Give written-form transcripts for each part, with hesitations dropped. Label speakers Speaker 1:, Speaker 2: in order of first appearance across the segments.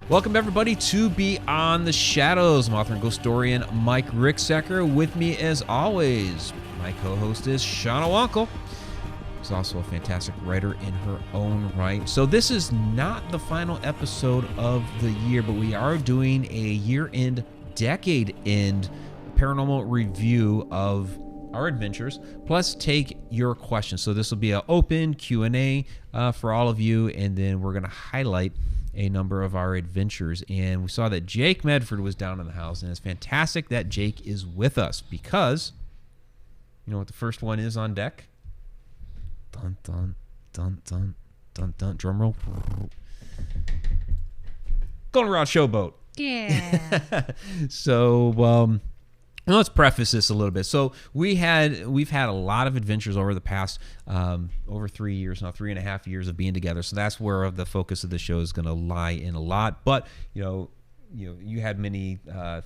Speaker 1: Welcome, everybody, to Beyond the Shadows. I'm author and ghost historian Mike Ricksecker. With me, as always, my co-host is Shauna Wankel. She's also a fantastic writer in her own right. So this is not the final episode of the year, but we are doing a year-end, decade-end paranormal review of our adventures, plus take your questions. So this will be an open Q&A for all of you, and then we're going to highlight a number of our adventures. And we saw that Jake Medford was down in the house, and it's fantastic that Jake is with us because you know what the first one is on deck? Dun dun dun dun dun dun. Drum roll. Golden Rod Showboat.
Speaker 2: Yeah.
Speaker 1: So let's preface this a little bit. So we've had a lot of adventures over the past over 3 years now, 3.5 years of being together. So that's where the focus of the show is going to lie in a lot. But you had many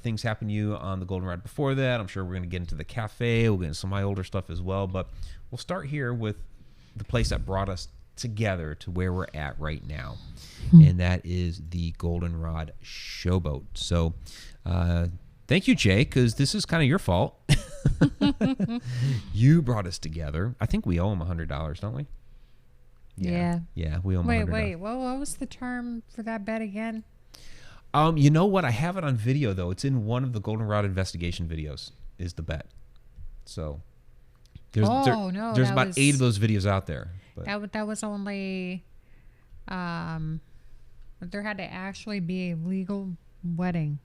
Speaker 1: things happen to you on the Golden Rod before that. I'm sure we're going to get into the cafe. We'll get into some of my older stuff as well. But we'll start here with the place that brought us together to where we're at right now, and that is the Golden Rod Showboat. So. Thank you, Jake, because this is kind of your fault. You brought us together. I think we owe him $100, don't we?
Speaker 2: Yeah.
Speaker 1: Yeah, we owe him $100.
Speaker 2: Wait. What was the term for that bet again?
Speaker 1: You know what? I have it on video, though. It's in one of the Golden Rod investigation videos, is the bet. So there's about 8 of those videos out there. But.
Speaker 2: That was only... there had to actually be a legal wedding.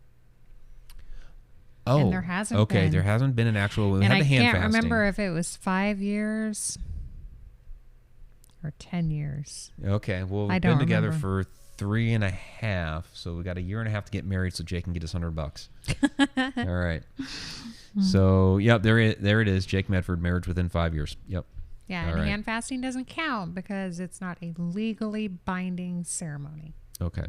Speaker 1: Oh,
Speaker 2: and there hasn't
Speaker 1: okay.
Speaker 2: been.
Speaker 1: There hasn't been an actual. We
Speaker 2: and
Speaker 1: had
Speaker 2: I
Speaker 1: the hand
Speaker 2: can't
Speaker 1: fasting.
Speaker 2: remember if it was 5 years or 10 years.
Speaker 1: Okay, well, we've been together for 3.5, so we got a year and a half to get married, so Jake can get us $100. All right. So, yep, there it is. Jake Medford, marriage within 5 years. Yep.
Speaker 2: Yeah, and hand fasting doesn't count because it's not a legally binding ceremony.
Speaker 1: Okay.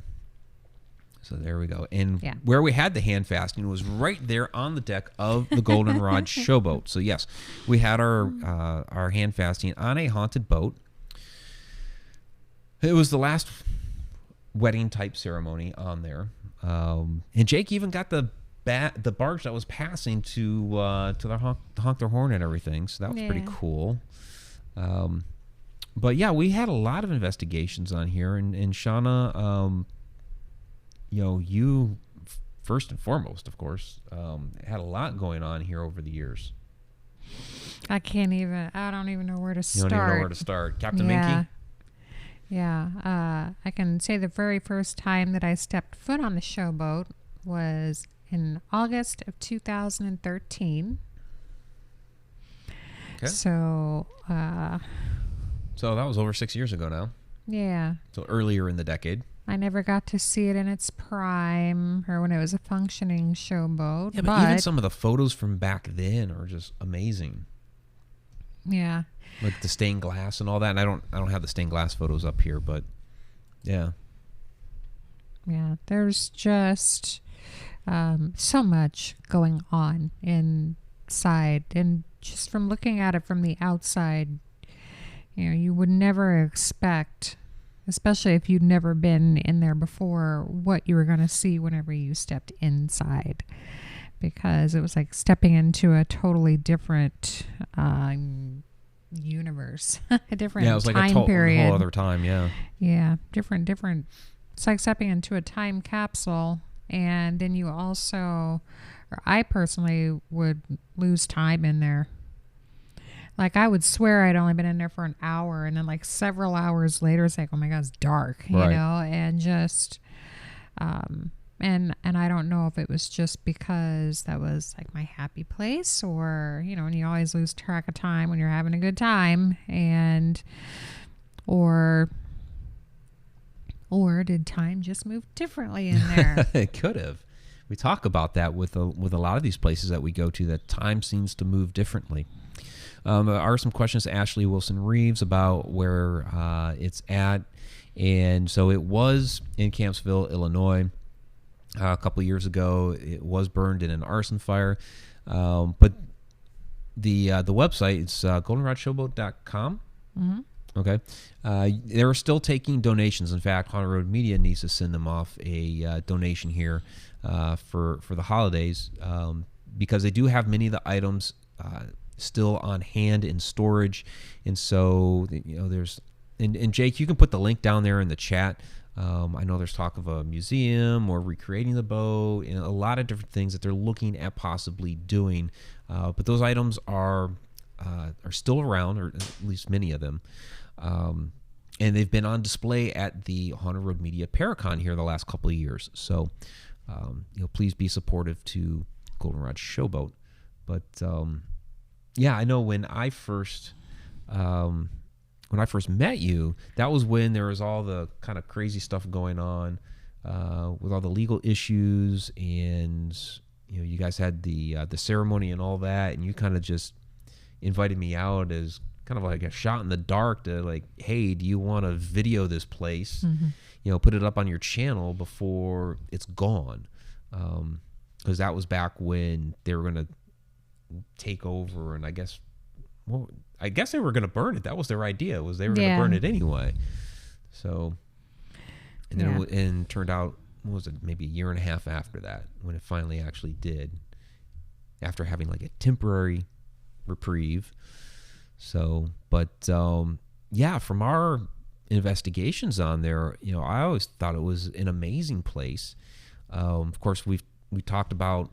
Speaker 1: So there we go. And where we had the hand fasting was right there on the deck of the Golden Rod Showboat. So yes, we had our hand fasting on a haunted boat. It was the last wedding type ceremony on there. And Jake even got the barge that was passing to honk their horn and everything. So that was pretty cool. But yeah, we had a lot of investigations on here, and Shauna, you first and foremost, of course, had a lot going on here over the years.
Speaker 2: I don't even know where to start.
Speaker 1: You don't even know where to start. Captain Minky?
Speaker 2: Yeah. I can say the very first time that I stepped foot on the showboat was in August of 2013.
Speaker 1: Okay.
Speaker 2: So that
Speaker 1: was over 6 years ago now.
Speaker 2: Yeah.
Speaker 1: So earlier in the decade.
Speaker 2: I never got to see it in its prime or when it was a functioning showboat.
Speaker 1: Yeah, but even some of the photos from back then are just amazing.
Speaker 2: Yeah.
Speaker 1: Like the stained glass and all that. And I don't have the stained glass photos up here, but yeah.
Speaker 2: Yeah, there's just so much going on inside, and just from looking at it from the outside, you would never expect, especially if you'd never been in there before, what you were going to see whenever you stepped inside, because it was like stepping into a totally different universe, a different
Speaker 1: it was like
Speaker 2: time period.
Speaker 1: A whole other time, yeah.
Speaker 2: Yeah, different. It's like stepping into a time capsule, and then you also, or I personally would lose time in there. Like, I would swear I'd only been in there for an hour, and then like several hours later, it's like, oh my God, it's dark, and just, and I don't know if it was just because that was like my happy place, or, and you always lose track of time when you're having a good time, or did time just move differently in there?
Speaker 1: It could have. We talk about that with a lot of these places that we go to, that time seems to move differently. There are some questions to Ashley Wilson Reeves about where it's at. And so it was in Campsville, Illinois. A couple of years ago, it was burned in an arson fire. But the website, it's goldenrodshowboat.com. Okay. They're still taking donations. In fact, Haunted Road Media needs to send them off a donation here for the holidays because they do have many of the items still on hand in storage. And so, there's... And Jake, you can put the link down there in the chat. I know there's talk of a museum or recreating the boat and a lot of different things that they're looking at possibly doing. But those items are still around, or at least many of them. And they've been on display at the Haunted Road Media Paracon here the last couple of years. So, please be supportive to Goldenrod Showboat. But I know when I first met you, that was when there was all the kind of crazy stuff going on with all the legal issues, and you guys had the ceremony and all that, and you kind of just invited me out as kind of like a shot in the dark to like, hey, do you want to video this place? Mm-hmm. Put it up on your channel before it's gone, because that was back when they were going to take over, and I guess they were going to burn it. That was their idea, was they were going to burn it anyway. So, and then it turned out, what was it, maybe a year and a half after that when it finally actually did, after having like a temporary reprieve. So, but from our investigations on there, I always thought it was an amazing place. Of course, we talked about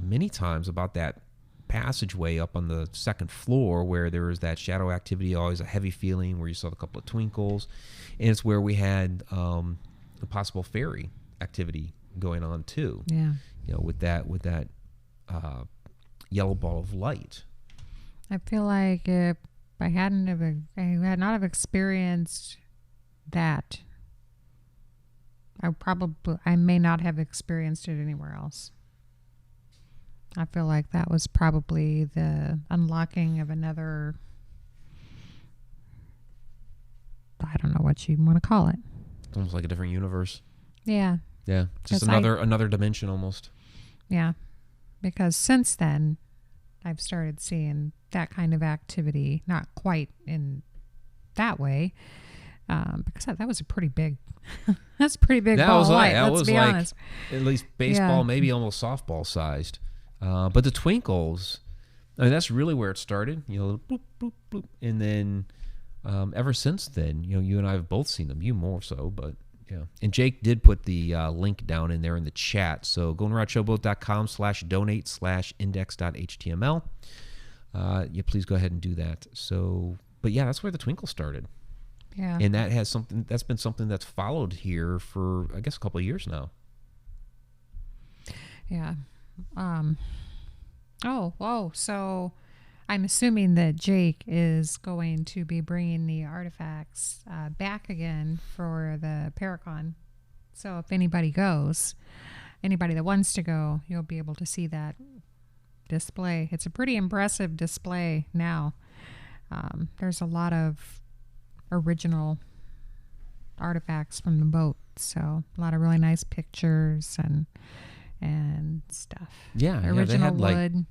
Speaker 1: many times about that passageway up on the second floor where there was that shadow activity, always a heavy feeling, where you saw a couple of twinkles, and it's where we had a possible fairy activity going on too. Yeah, with that yellow ball of light.
Speaker 2: I feel like if I had not have experienced that, I may not have experienced it anywhere else. I feel like that was probably the unlocking of another, I don't know what you want to call it.
Speaker 1: It's almost like a different universe.
Speaker 2: Yeah.
Speaker 1: Yeah. Just another dimension almost. Yeah.
Speaker 2: Because since then, I've started seeing that kind of activity, not quite in that way, because that was a pretty big, that's a pretty big ball of light, let's be honest.
Speaker 1: At least baseball, maybe almost softball sized. But the twinkles, that's really where it started, bloop, bloop, bloop. And then ever since then, you and I have both seen them, you more so, but yeah. And Jake did put the link down in there in the chat. So goldenrodshowboat.com/donate/index.html. Please go ahead and do that. So, but yeah, that's where the twinkle started. Yeah. And that's been something that's followed here for, I guess, a couple of years now.
Speaker 2: Yeah. So I'm assuming that Jake is going to be bringing the artifacts back again for the Paracon. So if anybody that wants to go, you'll be able to see that display. It's a pretty impressive display now. There's a lot of original artifacts from the boat, so a lot of really nice pictures and stuff.
Speaker 1: Yeah,
Speaker 2: original
Speaker 1: they had
Speaker 2: wood.
Speaker 1: Like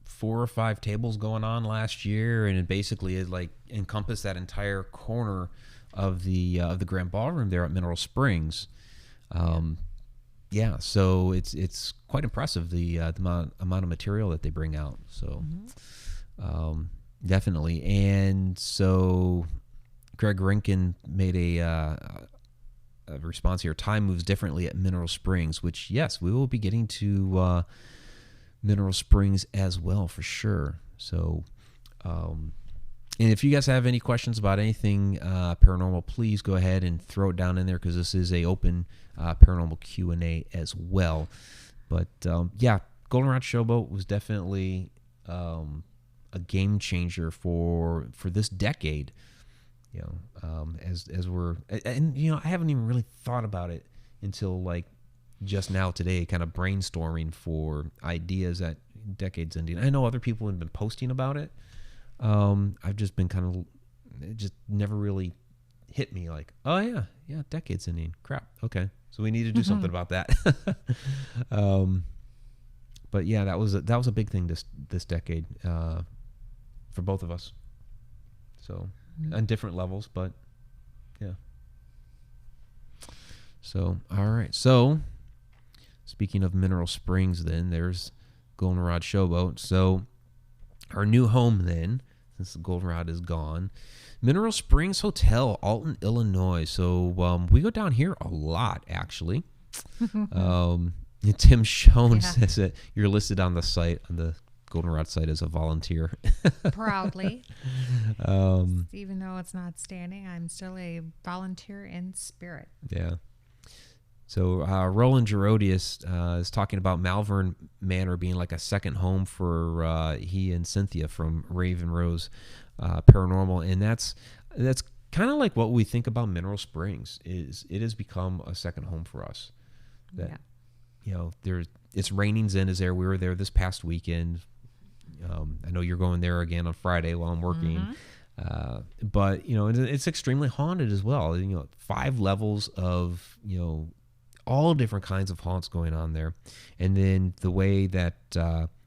Speaker 1: 4 or 5 tables going on last year, and it basically like encompassed that entire corner of the Grand Ballroom there at Mineral Springs. So it's quite impressive the amount of material that they bring out. So definitely, and so Greg Rinkin made a response here. Time moves differently at Mineral Springs, which, yes, we will be getting to Mineral Springs as well for sure. So, and if you guys have any questions about anything paranormal, please go ahead and throw it down in there, because this is a open paranormal Q&A as well. But Goldenrod Showboat was definitely a game changer for this decade. As we're, and I haven't even really thought about it until like just now today, kind of brainstorming for ideas at Decades Ending. I know other people have been posting about it. I've just been it just never really hit me like, oh yeah, Decades Ending. Crap. Okay, so we need to do something about that. But yeah, that was a big thing this decade for both of us. So. on different levels, but yeah. So, all right. So, speaking of mineral springs, then there's Goldenrod Showboat. So, our new home then, since the Goldenrod is gone, Mineral Springs Hotel, Alton, Illinois. So, we go down here a lot, actually. Tim Schoen says that you're listed on the site, on the Goldenrod site, as a volunteer.
Speaker 2: Proudly. Even though it's not standing, I'm still a volunteer in spirit.
Speaker 1: Yeah. So Roland Gerodius is talking about Malvern Manor being like a second home for he and Cynthia from Raven Rose Paranormal, and that's kind of like what we think about Mineral Springs. Is it has become a second home for us. That it's Rainings Inn is there. We were there this past weekend. I know you're going there again on Friday while I'm working. But it's extremely haunted as well. 5 levels of all different kinds of haunts going on there, and then the way that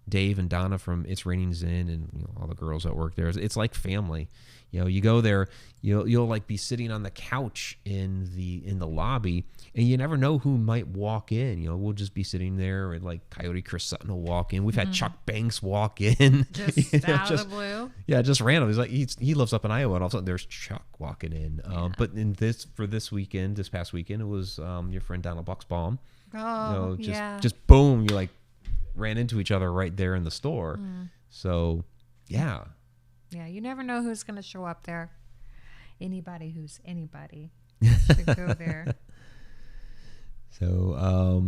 Speaker 1: Dave and Donna from It's Rainings Inn and all the girls that work there, it's like family. You go there, you'll like be sitting on the couch in the lobby, and you never know who might walk in. We'll just be sitting there, and like Coyote Chris Sutton will walk in. We've had Chuck Banks walk in,
Speaker 2: just out of the blue.
Speaker 1: Yeah, just random. He's like he lives up in Iowa, and all of a sudden there's Chuck walking in. But this past weekend, it was your friend Donald Bucksbaum.
Speaker 2: Oh,
Speaker 1: just boom, you like ran into each other right there in the store. So yeah.
Speaker 2: Yeah, you never know who's going to show up there. Anybody who's anybody should go there.
Speaker 1: So,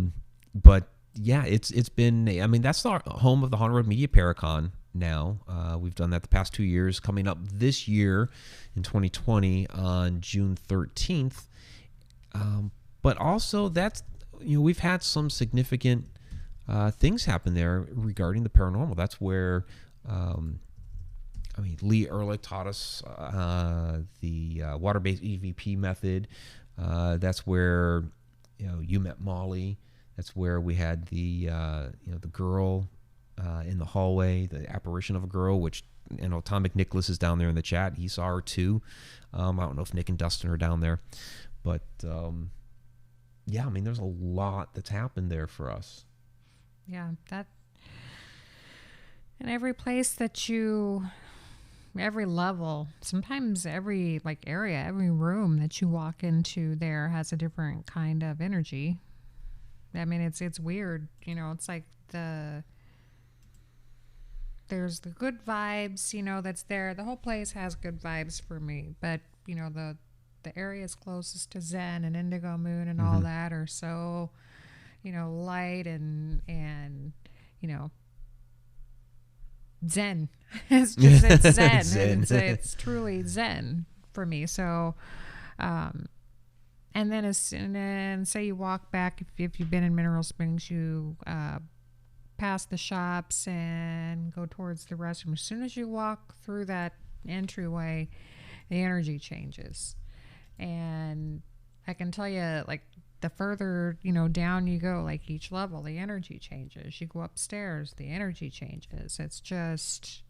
Speaker 1: but yeah, it's been. I mean, that's the home of the Haunted Road Media Paracon. Now we've done that the past 2 years. Coming up this year in 2020 on June 13th. But also that's we've had some significant things happen there regarding the paranormal. That's where. Lee Ehrlich taught us the water-based EVP method. That's where you met Molly. That's where we had the the girl in the hallway, the apparition of a girl, which Tom McNicholas is down there in the chat. He saw her too. I don't know if Nick and Dustin are down there, but there's a lot that's happened there for us.
Speaker 2: Yeah, that. And every place that every level, sometimes every area, every room that you walk into there has a different kind of energy. I mean, it's weird, it's like there's the good vibes, that's there. The whole place has good vibes for me, but the areas closest to Zen and Indigo Moon and all that are so, light and Zen. It's Zen.
Speaker 1: Zen.
Speaker 2: It's truly Zen for me. So, and then say you walk back, if you've been in Mineral Springs, you pass the shops and go towards the restroom. As soon as you walk through that entryway, the energy changes. And I can tell you, the further, down you go, each level, the energy changes. You go upstairs, the energy changes. It's just,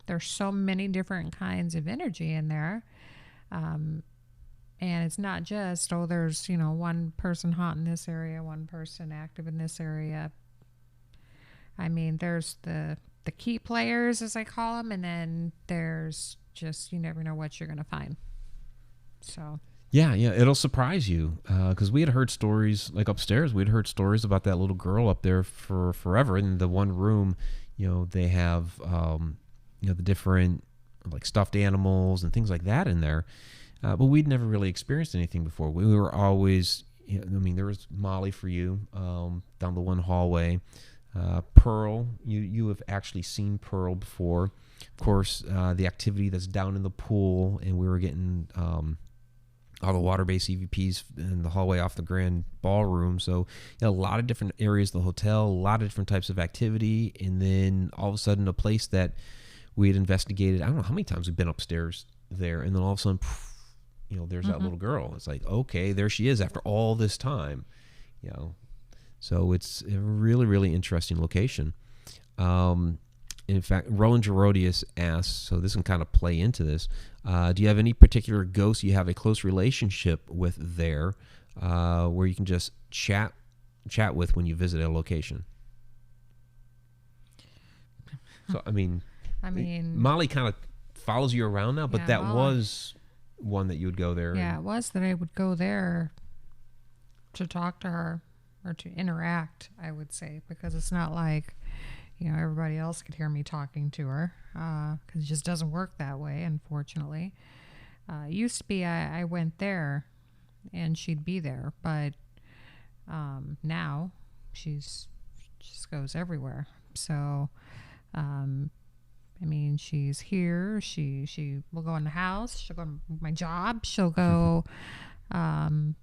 Speaker 2: there's so many different kinds of energy in there. And it's not just, there's, one person haunting this area, one person active in this area. I mean, there's the key players, as I call them, and then there's just, you never know what you're going to find. So...
Speaker 1: Yeah, it'll surprise you because we had heard stories upstairs. We'd heard stories about that little girl up there for forever. In the one room, they have the different stuffed animals and things like that in there, but we'd never really experienced anything before. We were always, there was Molly for you down the one hallway. Pearl, you have actually seen Pearl before. Of course, the activity that's down in the pool, and we were getting. All the water-based EVPs in the hallway off the grand ballroom. So a lot of different areas of the hotel, a lot of different types of activity. And then all of a sudden a place that we had investigated, I don't know how many times we've been upstairs there. And then all of a sudden, there's that little girl. It's like, okay, there she is after all this time. So it's a really, really interesting location. And In fact, Roland Gerodius asks, so this can kind of play into this. Do you have any particular ghosts you have a close relationship with there, where you can just chat with when you visit a location? So, I mean, Molly kind of follows you around now, but that was one that you would go there.
Speaker 2: Yeah, it was that I would go there to talk to her or to interact, I would say, because it's not like, everybody else could hear me talking to her, because it just doesn't work that way, unfortunately. It used to be I went there and she'd be there, but now she just goes everywhere. So, she's here. She will go in the house. She'll go to my job. She'll go, when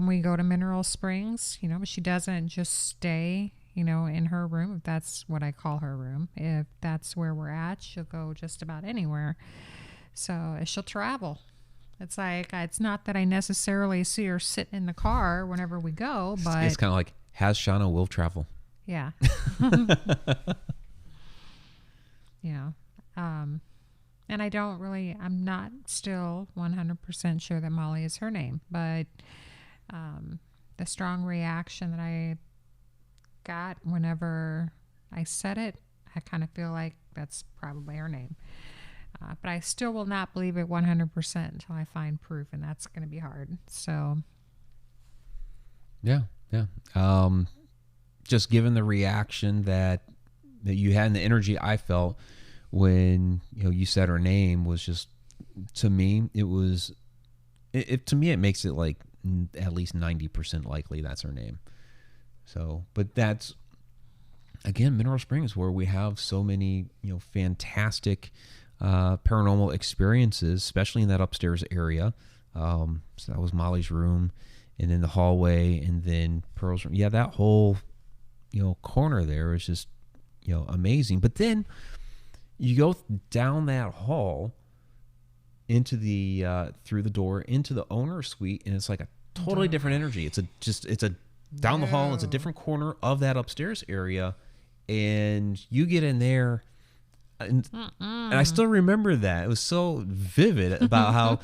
Speaker 2: we go to Mineral Springs, but she doesn't just stay, in her room, if that's what I call her room. If that's where we're at, she'll go just about anywhere. So she'll travel. It's like, it's not that I necessarily see her sitting in the car whenever we go, but
Speaker 1: it's kind of like, has Shauna will travel.
Speaker 2: Yeah. Yeah. And I'm not still 100% sure that Molly is her name, but the strong reaction that I got whenever I said it, I kind of feel like that's probably her name. But I still will not believe it 100% until I find proof, and that's going to be hard. So.
Speaker 1: Yeah. Just given the reaction that you had and the energy I felt when you said her name was just, to me, it makes it like at least 90% likely that's her name. So, but that's again Mineral Springs, where we have so many fantastic paranormal experiences, especially in that upstairs area. So that was Molly's room, and then the hallway, and then Pearl's room. Yeah, that whole corner there is just amazing. But then you go down that hall into the through the door into the owner's suite, and it's like a totally different energy. It's a down the hall. It's a different corner of that upstairs area, and you get in there. And I still remember that. It was so vivid about how,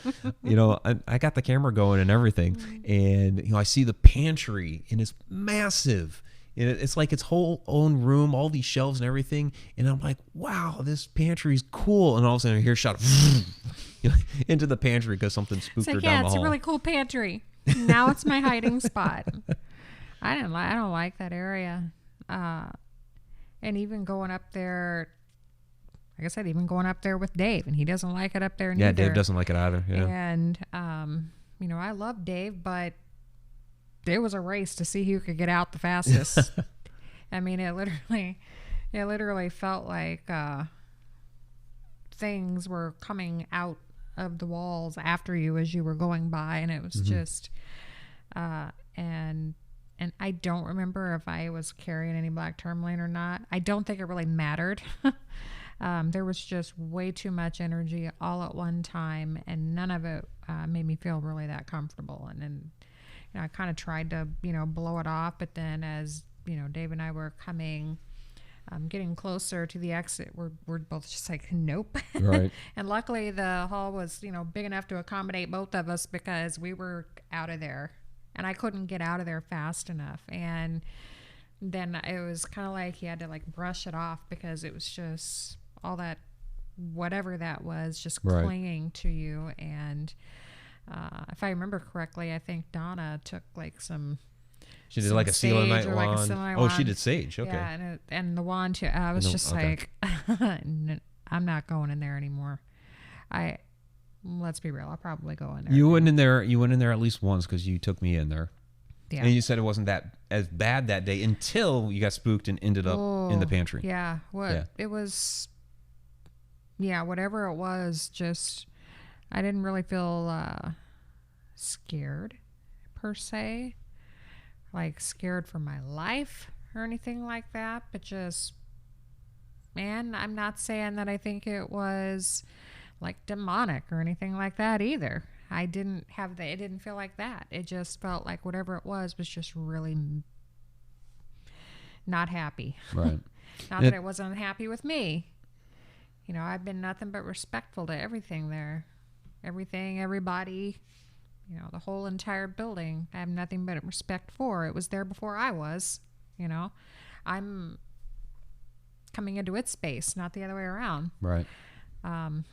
Speaker 1: I got the camera going and everything. And, I see the pantry, and it's massive. And it's like its whole own room, all these shelves and everything. And I'm like, wow, this pantry's cool. And all of a sudden I hear a shot into the pantry because something spooked her down the hall.
Speaker 2: It's a really cool pantry. Now it's my hiding spot. I don't like that area. And even going up there, like I said, even going up there with Dave, and he doesn't like it up there neither.
Speaker 1: Yeah, Dave doesn't like it either. Yeah.
Speaker 2: And, I love Dave, but there was a race to see who could get out the fastest. It literally felt like things were coming out of the walls after you as you were going by, and it was just, and I don't remember if I was carrying any black tourmaline or not. I don't think it really mattered. There was just way too much energy all at one time, and none of it made me feel really that comfortable. And then, I kind of tried to, blow it off. But then as, Dave and I were getting closer to the exit, we're both just like, nope.
Speaker 1: Right.
Speaker 2: And luckily the hall was, big enough to accommodate both of us, because we were out of there. And I couldn't get out of there fast enough. And then it was kind of like he had to brush it off, because it was just all that, whatever that was, just clinging to you. And if I remember correctly, I think Donna took some.
Speaker 1: She did a selenite wand. Oh, she did sage. Okay.
Speaker 2: Yeah, and the wand too. I was just like, I'm not going in there anymore. Let's be real. I'll probably go in there.
Speaker 1: You went in there. You went in there at least once, because you took me in there.
Speaker 2: Yeah.
Speaker 1: And you said it wasn't that as bad that day until you got spooked and ended up in the pantry.
Speaker 2: Yeah. It was. Yeah, whatever it was, just I didn't really feel scared per se, scared for my life or anything like that. But just, man, I'm not saying that I think it was demonic or anything like that either. I didn't have it didn't feel like that. It just felt like whatever it was just really not happy.
Speaker 1: Right.
Speaker 2: Not that it wasn't unhappy with me. You know, I've been nothing but respectful to everything there. Everything, everybody, you know, the whole entire building. I have nothing but respect for. It was there before I was, you know. I'm coming into its space, not the other way around.
Speaker 1: Right. Now,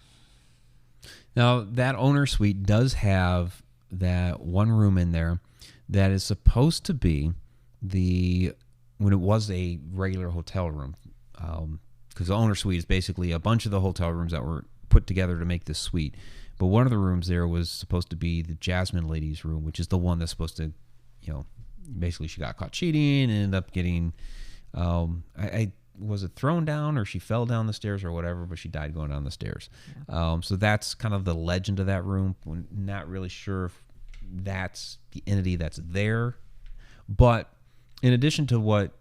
Speaker 1: that owner suite does have that one room in there that is supposed to be when it was a regular hotel room. Because the owner suite is basically a bunch of the hotel rooms that were put together to make this suite. But one of the rooms there was supposed to be the Jasmine lady's room, which is the one that's supposed to, you know, basically she got caught cheating and ended up getting, was it thrown down or she fell down the stairs or whatever, but she died going down the stairs. Yeah. So that's kind of the legend of that room. We're not really sure if that's the entity that's there. But in addition to what,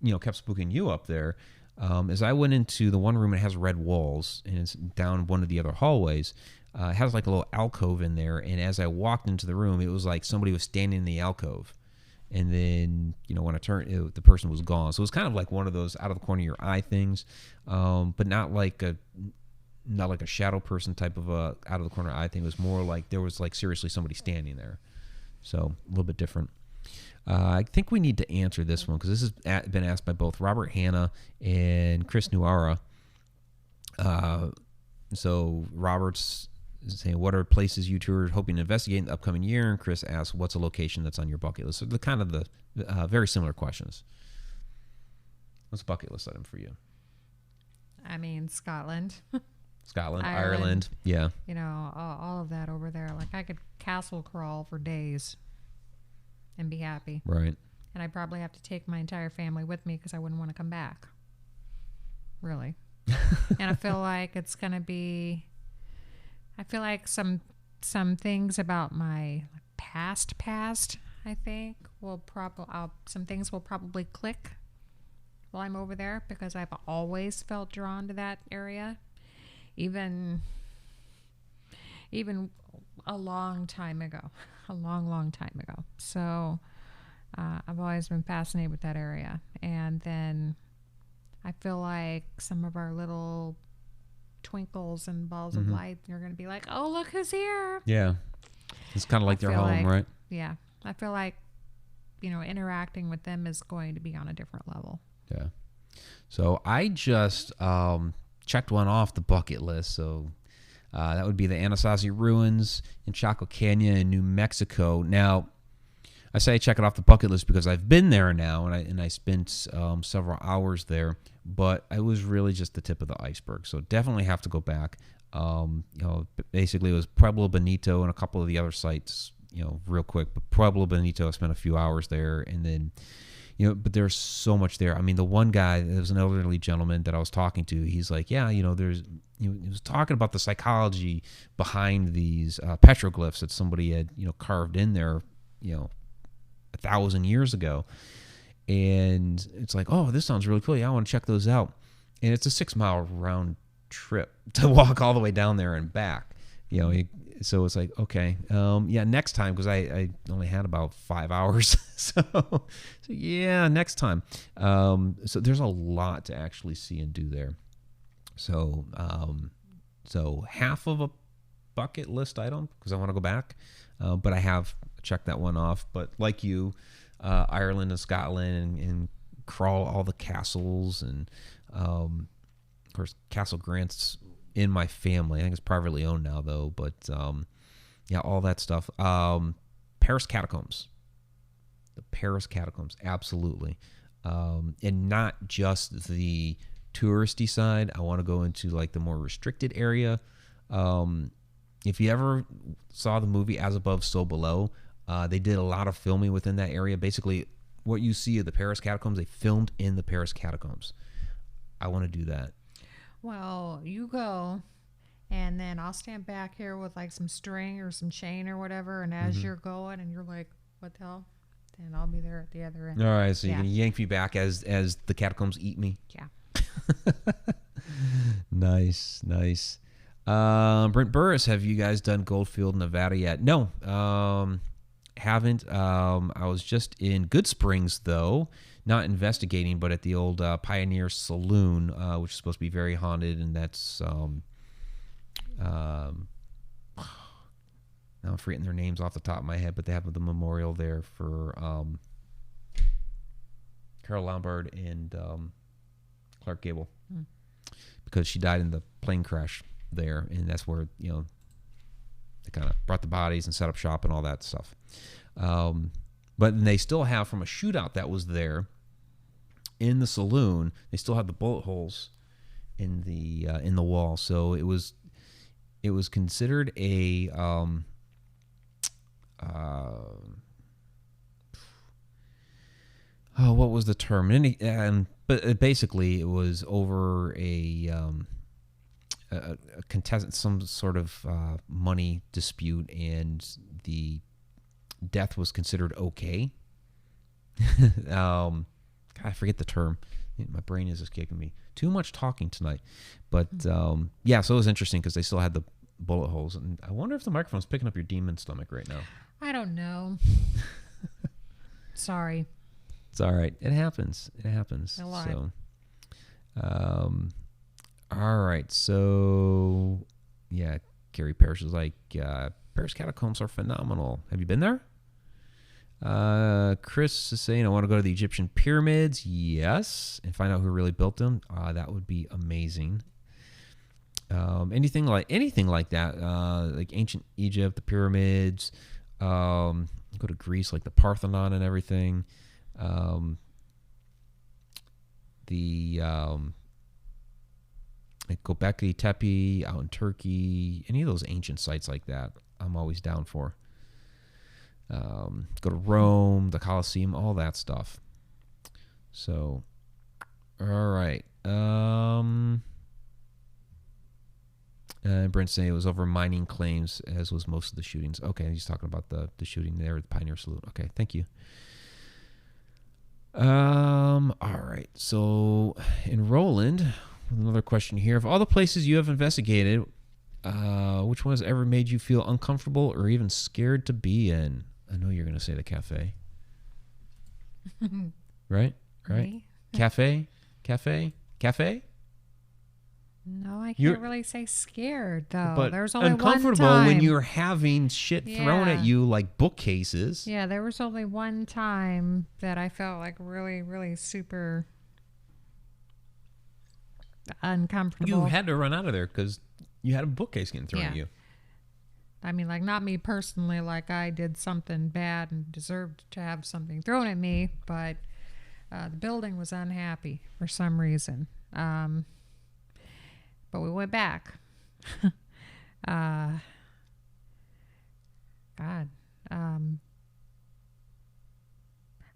Speaker 1: you know, kept spooking you up there, as I went into the one room, it has red walls and it's down one of the other hallways. It has like a little alcove in there. And as I walked into the room, it was like somebody was standing in the alcove. And then, you know, when I turned, the person was gone. So it was kind of like one of those out of the corner of your eye things, but not like a shadow person type of a out of the corner eye thing. It was more like there was like seriously somebody standing there. So a little bit different. I think we need to answer this one because this has been asked by both Robert Hanna and Chris Nuara. So Robert's saying, what are places you two are hoping to investigate in the upcoming year? And Chris asks, what's a location that's on your bucket list? So the kind of the very similar questions. What's a bucket list item for you?
Speaker 2: I mean, Scotland.
Speaker 1: Scotland, Ireland. Yeah.
Speaker 2: You know, all of that over there. Like I could castle crawl for days and be happy.
Speaker 1: Right.
Speaker 2: And I'd probably have to take my entire family with me because I wouldn't want to come back. Really. And I feel like it's going to be... I feel like some things about my past, I think, some things will probably click while I'm over there because I've always felt drawn to that area, even a long time ago, a long time ago. So I've always been fascinated with that area. And then I feel like some of our little twinkles and balls of light, you're going to be like, oh, look who's here.
Speaker 1: Yeah. It's kind of like their home, right?
Speaker 2: Yeah. I feel like, you know, interacting with them is going to be on a different level.
Speaker 1: Yeah. So I just checked one off the bucket list. So that would be the Anasazi Ruins in Chaco Canyon in New Mexico. Now, I say check it off the bucket list because I've been there now, and I spent several hours there, but it was really just the tip of the iceberg. So definitely have to go back. You know, basically it was Pueblo Bonito and a couple of the other sites, you know, real quick. But Pueblo Bonito, I spent a few hours there, and then, you know, but there's so much there. I mean, the one guy, there was an elderly gentleman that I was talking to. He's like, yeah, you know, he was talking about the psychology behind these petroglyphs that somebody had, you know, carved in there, you know, 1,000 years ago. And it's like, oh, this sounds really cool. Yeah, I want to check those out. And it's a 6-mile round trip to walk all the way down there and back. You know, so it's like, okay, yeah, next time, because I only had about 5 hours. so yeah, next time. So there's a lot to actually see and do there. So half of a bucket list item, because I want to go back, but I have checked that one off. But like you, Ireland and Scotland and crawl all the castles and of course Castle Grant's in my family. I think it's privately owned now though, but yeah, all that stuff. Paris catacombs. The Paris catacombs, absolutely. And not just the touristy side. I want to go into like the more restricted area. If you ever saw the movie As Above, So Below, they did a lot of filming within that area. Basically, what you see of the Paris catacombs, they filmed in the Paris catacombs. I want to do that.
Speaker 2: Well, you go, and then I'll stand back here with like some string or some chain or whatever, and as you're going and you're like, what the hell? Then I'll be there at the other end.
Speaker 1: All right, so you can yank me back as the catacombs eat me?
Speaker 2: Yeah.
Speaker 1: Nice. Brent Burris, have you guys done Goldfield, Nevada yet? No. haven't. I was just in Good Springs, though, not investigating, but at the old Pioneer Saloon, which is supposed to be very haunted, and that's now I'm forgetting their names off the top of my head, but they have the memorial there for Carol Lombard and Clark Gable, because she died in the plane crash there, and that's where they kind of brought the bodies and set up shop and all that stuff. But they still have, from a shootout that was there in the saloon, they still have the bullet holes in the wall. So it was considered a what was the term? But basically it was over a contestant, some sort of money dispute, and the death was considered okay. God, I forget the term. My brain is just kicking me. Too much talking tonight. But yeah, so it was interesting because they still had the bullet holes. And I wonder if the microphone's picking up your demon stomach right now.
Speaker 2: I don't know. Sorry.
Speaker 1: It's all right. It happens.
Speaker 2: A lot.
Speaker 1: So, all right. So, yeah, Gary Parrish is like, Paris catacombs are phenomenal. Have you been there? Chris is saying, I want to go to the Egyptian pyramids. Yes. And find out who really built them. That would be amazing. Anything like that, like ancient Egypt, the pyramids, go to Greece, like the Parthenon and everything. Like Göbekli Tepe out in Turkey, any of those ancient sites like that, I'm always down for. Go to Rome, the Colosseum, all that stuff. So, all right. Brent saying it was over mining claims, as was most of the shootings. Okay, he's talking about the shooting there at the Pioneer Saloon. Okay, thank you. All right. So, in Roland, another question here. Of all the places you have investigated, which one has ever made you feel uncomfortable or even scared to be in? I know you're going to say the cafe. Right?
Speaker 2: Me?
Speaker 1: Cafe?
Speaker 2: No, I can't really say scared, though.
Speaker 1: But
Speaker 2: there's only
Speaker 1: uncomfortable
Speaker 2: one time.
Speaker 1: when you're having shit thrown at you like bookcases.
Speaker 2: Yeah, there was only one time that I felt like really, really super uncomfortable.
Speaker 1: You had to run out of there because you had a bookcase getting thrown at you.
Speaker 2: I mean, like, not me personally, like I did something bad and deserved to have something thrown at me, but the building was unhappy for some reason. But we went back. God.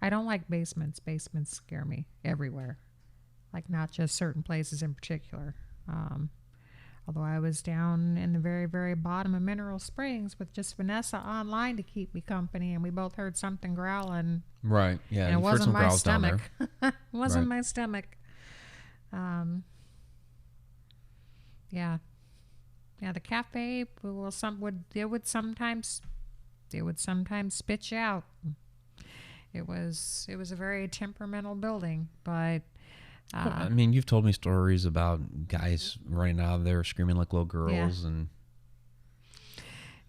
Speaker 2: I don't like basements. Basements scare me everywhere. Like, not just certain places in particular. Although I was down in the very, very bottom of Mineral Springs with just Vanessa online to keep me company, and we both heard something growling.
Speaker 1: Right. Yeah.
Speaker 2: And it wasn't my stomach. It wasn't
Speaker 1: Right.
Speaker 2: my stomach. Yeah. Yeah, the cafe would sometimes spit you out. It was a very temperamental building, but
Speaker 1: I mean, you've told me stories about guys running out of there screaming like little girls, and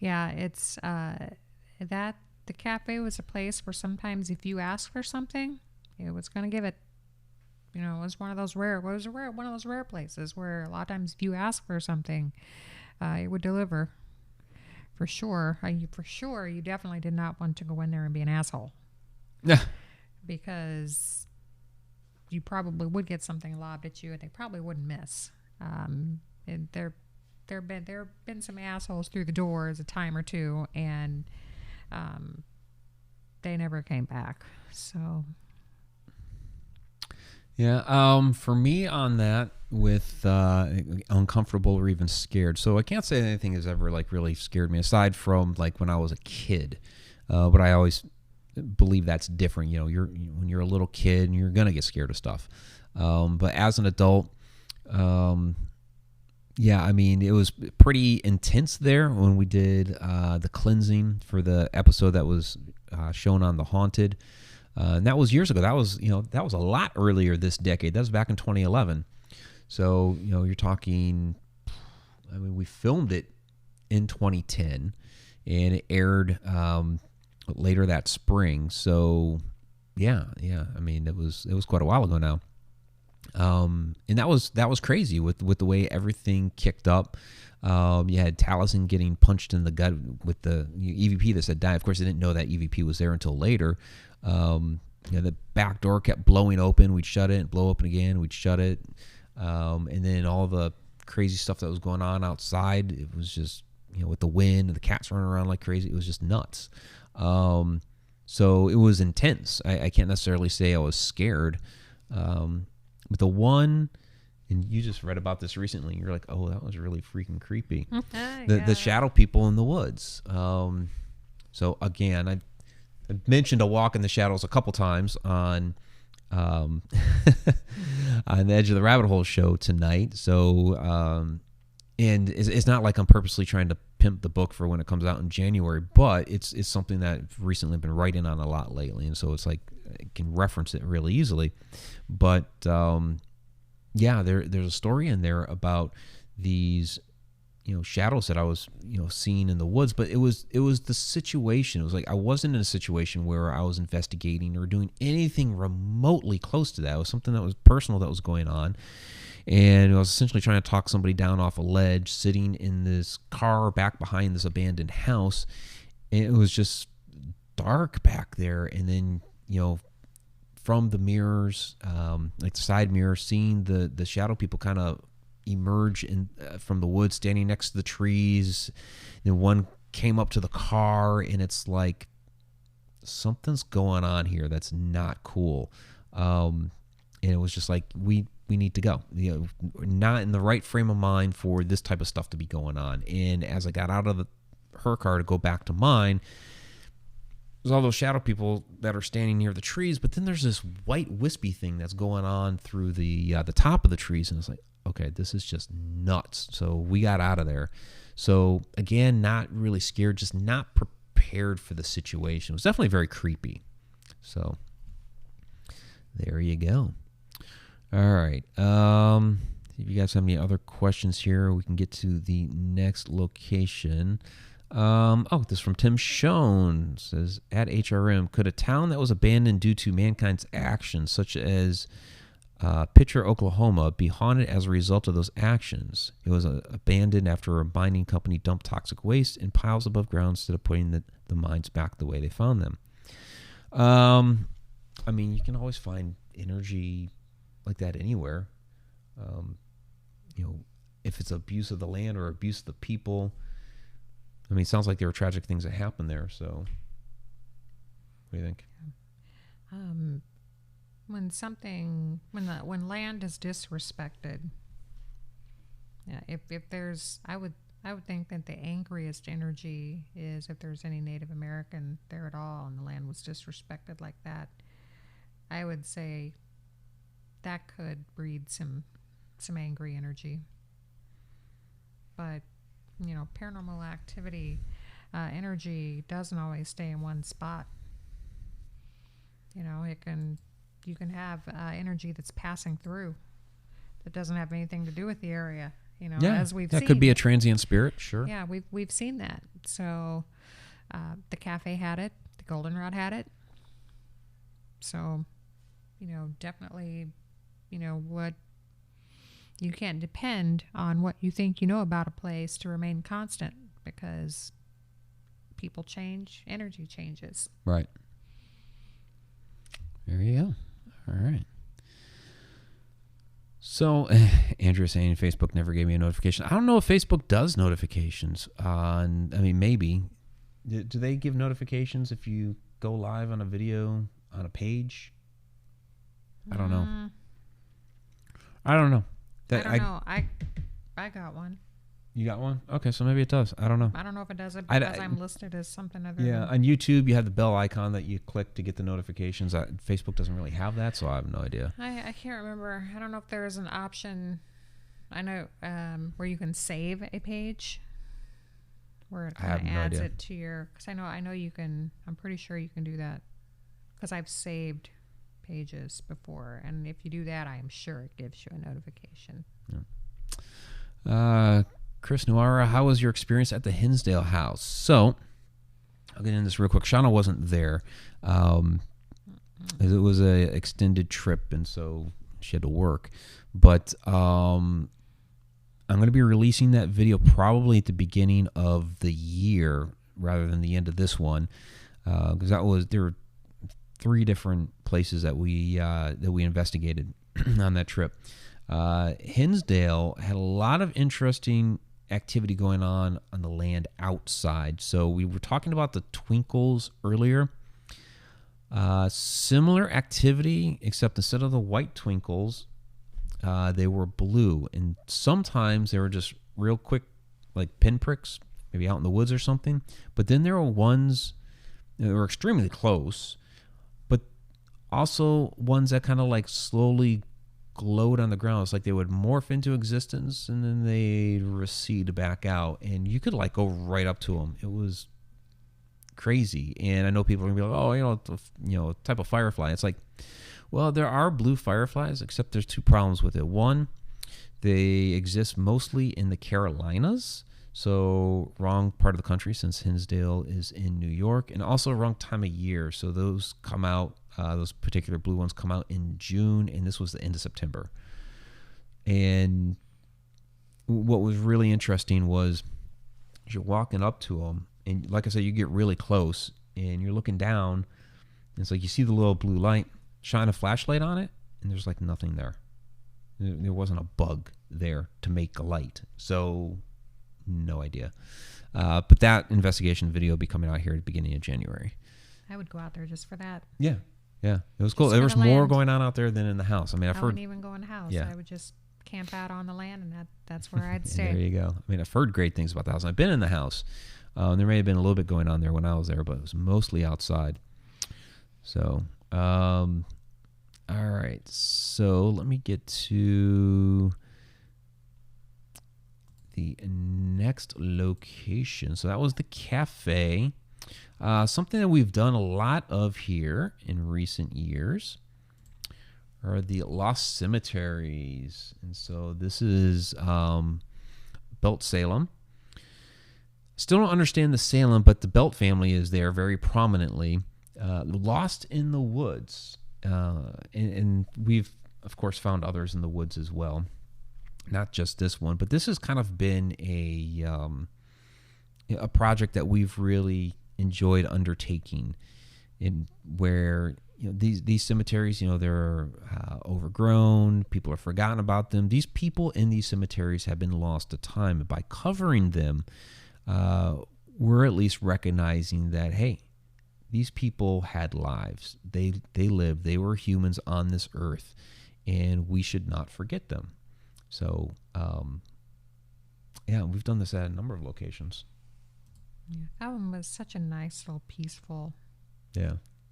Speaker 2: it's that the cafe was a place where sometimes if you asked for something, it was going to give it. You know, it was one of those rare places where a lot of times if you ask for something, it would deliver. For sure, you definitely did not want to go in there and be an asshole.
Speaker 1: Yeah.
Speaker 2: Because you probably would get something lobbed at you, and they probably wouldn't miss. And there have been some assholes through the doors a time or two, and they never came back. So.
Speaker 1: Yeah, for me on that, with uncomfortable or even scared. So I can't say anything has ever like really scared me aside from like when I was a kid. But I always believe that's different. You know, when you're a little kid and you're gonna get scared of stuff. But as an adult, yeah, I mean, it was pretty intense there when we did the cleansing for the episode that was shown on The Haunted. And that was years ago. That was a lot earlier this decade. That was back in 2011. So, you're talking, I mean, we filmed it in 2010 and it aired later that spring. So yeah. I mean, it was quite a while ago now. And that was crazy with the way everything kicked up. You had Taliesin getting punched in the gut with the EVP that said die. Of course, I didn't know that EVP was there until later. The back door kept blowing open. We'd shut it and blow open again. We'd shut it. And then all the crazy stuff that was going on outside, it was just, with the wind and the cats running around like crazy, it was just nuts. So it was intense. I can't necessarily say I was scared. But the one, and you just read about this recently, you're like, oh, that was really freaking creepy. The shadow people in the woods. So again, I mentioned a walk in the shadows a couple times on on the Edge of the Rabbit Hole show tonight. So, and it's not like I'm purposely trying to pimp the book for when it comes out in January, but it's something that I've recently been writing on a lot lately, and so it's like I can reference it really easily. But there's a story in there about these shadows that I was seeing in the woods, but it was the situation. It was like I wasn't in a situation where I was investigating or doing anything remotely close to that. It was something that was personal that was going on. And I was essentially trying to talk somebody down off a ledge, sitting in this car back behind this abandoned house. And it was just dark back there. And then, from the mirrors, like the side mirrors, seeing the shadow people kind of emerge from the woods, standing next to the trees. And one came up to the car, and it's like something's going on here that's not cool. And it was just like we need to go. We're not in the right frame of mind for this type of stuff to be going on. And as I got out of her car to go back to mine, there's all those shadow people that are standing near the trees, but then there's this white wispy thing that's going on through the top of the trees, and it's like, okay, this is just nuts. So we got out of there. So again, not really scared, just not prepared for the situation. It was definitely very creepy. So there you go. All right. If you guys have any other questions here, we can get to the next location. This is from Tim Schoen. It says, at HRM, could a town that was abandoned due to mankind's actions, such as Pitcher, Oklahoma, be haunted as a result of those actions? It was abandoned after a mining company dumped toxic waste in piles above ground instead of putting the mines back the way they found them. I mean, you can always find energy like that anywhere. If it's abuse of the land or abuse of the people. I mean, it sounds like there were tragic things that happened there. So, what do you think?
Speaker 2: When land is disrespected, if there's, I would think that the angriest energy is if there's any Native American there at all and the land was disrespected like that. I would say that could breed some angry energy. But paranormal activity, energy doesn't always stay in one spot. You can have energy that's passing through that doesn't have anything to do with the area. As we've seen.
Speaker 1: That could be a transient spirit, sure.
Speaker 2: Yeah, we've seen that. So the cafe had it, the Goldenrod had it. So, definitely, what you can't depend on what you think you know about a place to remain constant, because people change, energy changes.
Speaker 1: Right. There you go. All right. So, Andrew saying Facebook never gave me a notification. I don't know if Facebook does notifications. Maybe. Do they give notifications if you go live on a video on a page? I don't know. I don't know.
Speaker 2: I don't know. I got one.
Speaker 1: You got one? Okay, so maybe it does. I don't know.
Speaker 2: I don't know if it does it because I'm listed as something other.
Speaker 1: Yeah, on YouTube you have the bell icon that you click to get the notifications. Facebook doesn't really have that, so I have no idea.
Speaker 2: I can't remember. I don't know if there is an option. I know where you can save a page, where it
Speaker 1: I have
Speaker 2: kind of
Speaker 1: no
Speaker 2: adds
Speaker 1: idea.
Speaker 2: it to your. Because I know you can. I'm pretty sure you can do that. Because I've saved pages before, and if you do that, I am sure it gives you a notification.
Speaker 1: Chris Noira, how was your experience at the Hinsdale house? So, I'll get into this real quick. Shauna wasn't there. It was a extended trip, and so she had to work. But I'm going to be releasing that video probably at the beginning of the year rather than the end of this one, because there were 3 different places that we investigated on that trip. Hinsdale had a lot of interesting activity going on the land outside. So we were talking about the twinkles earlier. Similar activity, except instead of the white twinkles, they were blue. And sometimes they were just real quick, like pinpricks, maybe out in the woods or something. But then there were ones that were extremely close, but also ones that kind of like slowly glowed on the ground. It's like they would morph into existence and then they'd recede back out. And you could like go right up to them. It was crazy. And I know people are gonna be like, oh, type of firefly. It's like, well, there are blue fireflies, except there's 2 problems with it. One, they exist mostly in the Carolinas, so wrong part of the country since Hinsdale is in New York, and also wrong time of year. So those come out, those particular blue ones come out in June, and this was the end of September. And what was really interesting was you're walking up to them, and like I said, you get really close, and you're looking down, and it's like you see the little blue light, shine a flashlight on it, and there's like nothing there. There wasn't a bug there to make a light. So no idea. But that investigation video will be coming out here at the beginning of January.
Speaker 2: I would go out there just for that.
Speaker 1: Yeah. It was cool.
Speaker 2: Just
Speaker 1: There
Speaker 2: for
Speaker 1: was
Speaker 2: the
Speaker 1: more
Speaker 2: land.
Speaker 1: going on out there than in the house. I mean, I've
Speaker 2: I
Speaker 1: heard.
Speaker 2: wouldn't even go in the house.
Speaker 1: Yeah.
Speaker 2: I would just camp out on the land, and that's where I'd
Speaker 1: There
Speaker 2: stay.
Speaker 1: you go. I mean, I've heard great things about the house. I've been in the house. There may have been a little bit going on there when I was there, but it was mostly outside. So, all right. So let me get to the next location. So that was the cafe. Something that we've done a lot of here in recent years are the lost cemeteries. And so this is Belt Salem. Still don't understand the Salem, but the Belt family is there very prominently. Lost in the woods. And we've, of course, found others in the woods as well. Not just this one, but this has kind of been a project that we've really enjoyed undertaking, in where these cemeteries, they're overgrown. People have forgotten about them. These people in these cemeteries have been lost to time. And by covering them, we're at least recognizing that, hey, these people had lives. They lived. They were humans on this earth, and we should not forget them. So, we've done this at a number of locations.
Speaker 2: Yeah, that one was such a nice little peaceful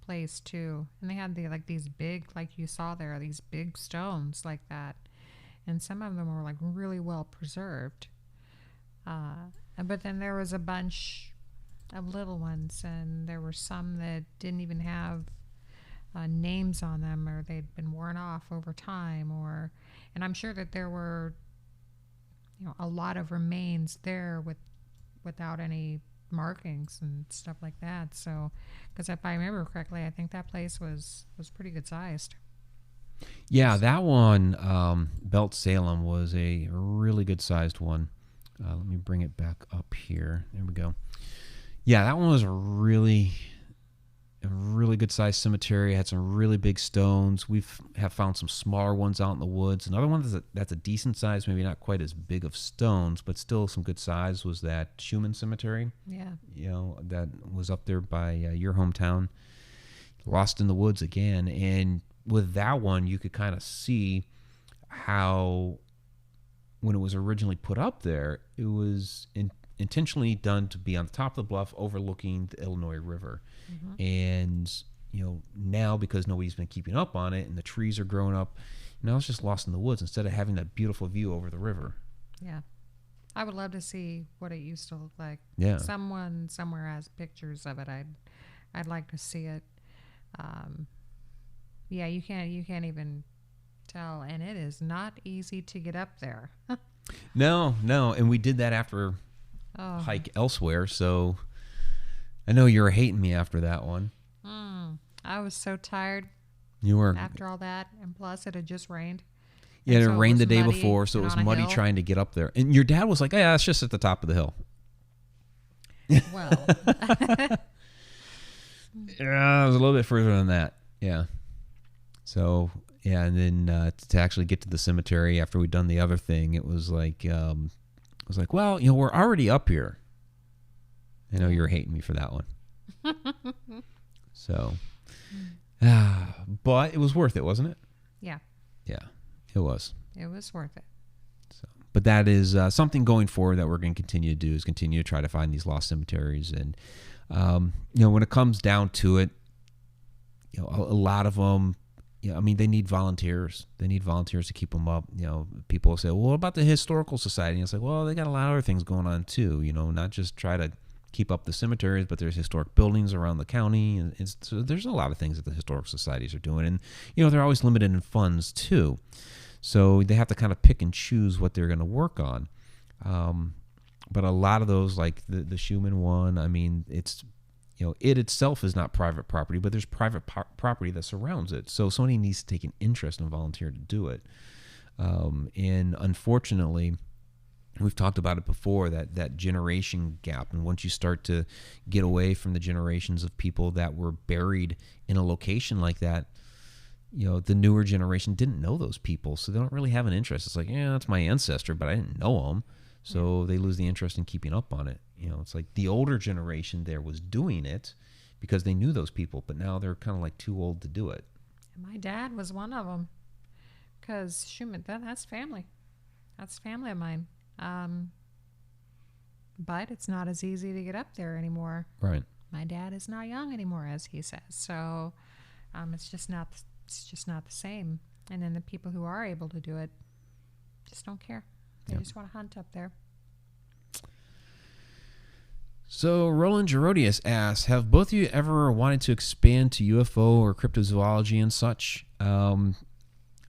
Speaker 2: place too. And they had these big, like you saw there, these big stones like that, and some of them were like really well preserved. But then there was a bunch of little ones, and there were some that didn't even have names on them, or they'd been worn off over time, and I'm sure that there were a lot of remains there without any markings and stuff like that. So, because if I remember correctly, I think that place was pretty good sized.
Speaker 1: Yeah, that one, Belt Salem, was a really good sized one. Let me bring it back up here. There we go. Yeah, that one was a really good sized cemetery. It had some really big stones. Have found some smaller ones out in the woods. Another one that's a decent size, maybe not quite as big of stones, but still some good size, was that Schumann Cemetery.
Speaker 2: Yeah.
Speaker 1: That was up there by your hometown. Lost in the woods again. And with that one, you could kind of see how, when it was originally put up there, it was intentionally done to be on the top of the bluff overlooking the Illinois River. Mm-hmm. And now, because nobody's been keeping up on it and the trees are growing up, now it's just lost in the woods instead of having that beautiful view over the river.
Speaker 2: Yeah. I would love to see what it used to look like.
Speaker 1: Yeah.
Speaker 2: Someone somewhere has pictures of it. I'd like to see it. Yeah, you can't even tell, and it is not easy to get up there.
Speaker 1: No, and we did that after
Speaker 2: Oh,
Speaker 1: hike elsewhere, so I know you were hating me after that one.
Speaker 2: I was so tired
Speaker 1: You were.
Speaker 2: after all that, and plus it had just rained.
Speaker 1: Yeah,
Speaker 2: And
Speaker 1: it
Speaker 2: so
Speaker 1: rained the
Speaker 2: was
Speaker 1: day
Speaker 2: muddy
Speaker 1: before, so it
Speaker 2: and
Speaker 1: was
Speaker 2: on a
Speaker 1: muddy
Speaker 2: hill.
Speaker 1: trying to get up there. And your dad was like, "Yeah, it's just at the top of the hill."
Speaker 2: Well,
Speaker 1: Yeah, it was a little bit further than that. Yeah. So yeah, and then to actually get to the cemetery after we'd done the other thing, it was like, well, we're already up here. I know you were hating me for that one. So, but it was worth it, wasn't it?
Speaker 2: yeah,
Speaker 1: Yeah, it was.
Speaker 2: it was worth it.
Speaker 1: So, but that is something going forward that we're going to continue to do, is continue to try to find these lost cemeteries. And when it comes down to it, a lot of them, they need volunteers. They need volunteers to keep them up. People say, well, what about the historical society? And it's like, well, they got a lot of other things going on too. Not just try to keep up the cemeteries, but there's historic buildings around the county, and so there's a lot of things that the historic societies are doing. And they're always limited in funds too, so they have to kind of pick and choose what they're going to work on. But a lot of those, like the Schumann one, it's it itself is not private property, but there's private property that surrounds it. So somebody needs to take an interest and volunteer to do it. And unfortunately, we've talked about it before, that generation gap. And once you start to get away from the generations of people that were buried in a location like that, the newer generation didn't know those people. So they don't really have an interest. It's like, yeah, that's my ancestor, but I didn't know him. So they lose the interest in keeping up on it. It's like the older generation there was doing it because they knew those people, but now they're kind of like too old to do it.
Speaker 2: My dad was one of them, because Schumann, that's family. That's family of mine. But it's not as easy to get up there anymore.
Speaker 1: Right.
Speaker 2: My dad is not young anymore, as he says. So it's just not the same. And then the people who are able to do it just don't care. They just want to hunt up there.
Speaker 1: So Roland Gerodius asks, have both of you ever wanted to expand to UFO or cryptozoology and such?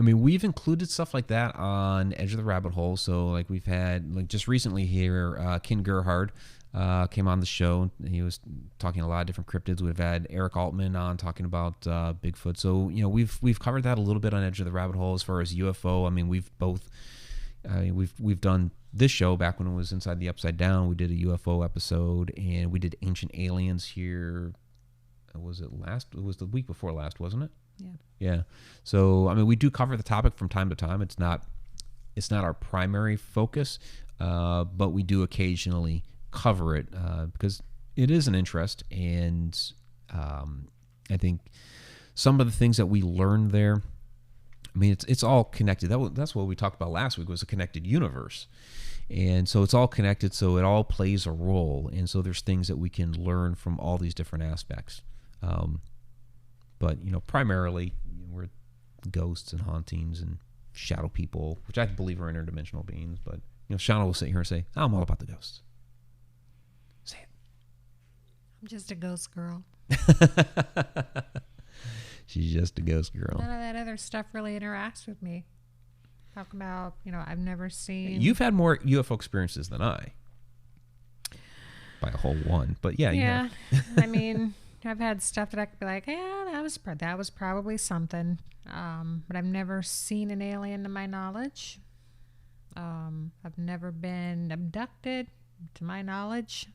Speaker 1: We've included stuff like that on Edge of the Rabbit Hole. So like we've had, like just recently here, Ken Gerhard came on the show. He was talking a lot of different cryptids. We've had Eric Altman on talking about Bigfoot. So, we've covered that a little bit on Edge of the Rabbit Hole as far as UFO. We've done this show back when it was Inside the Upside Down. We did a UFO episode, and we did Ancient Aliens here. Was it the week before last, wasn't it? Yeah. So, we do cover the topic from time to time. It's not our primary focus, but we do occasionally cover it because it is an interest. And I think some of the things that we learned there, it's all connected. That's what we talked about last week, was a connected universe. And so it's all connected, so it all plays a role. And so there's things that we can learn from all these different aspects. But, primarily we're ghosts and hauntings and shadow people, which I believe are interdimensional beings. But, Shauna will sit here and say, I'm all about the ghosts. Say it.
Speaker 2: I'm just a ghost girl.
Speaker 1: She's just a ghost girl.
Speaker 2: None of that other stuff really interacts with me. Talk about, I've never seen.
Speaker 1: You've had more UFO experiences than I. By a whole one. But yeah, you have.
Speaker 2: I've had stuff that I could be like, yeah, that was probably something. But I've never seen an alien to my knowledge. I've never been abducted to my knowledge.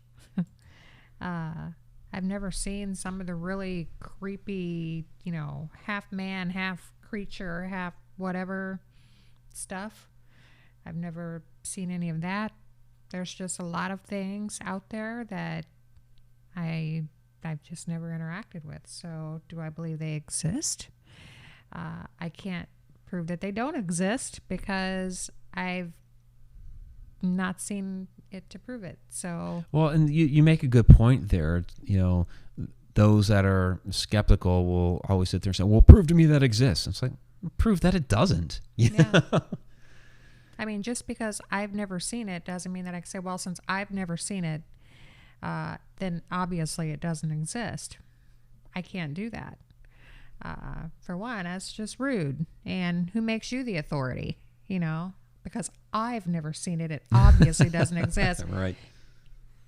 Speaker 2: I've never seen some of the really creepy, half man, half creature, half whatever stuff. I've never seen any of that. There's just a lot of things out there that I've just never interacted with. So do I believe they exist? I can't prove that they don't exist because I've not seen it to prove it. So
Speaker 1: well, and you make a good point there. Those that are skeptical will always sit there and say, well, prove to me that it exists. It's like, prove that it doesn't.
Speaker 2: Yeah. I mean, just because I've never seen it doesn't mean that I can say, well, since I've never seen it, then obviously it doesn't exist. I can't do that. For one, that's just rude. And who makes you the authority? You know, because I've never seen it. It obviously doesn't exist.
Speaker 1: Right.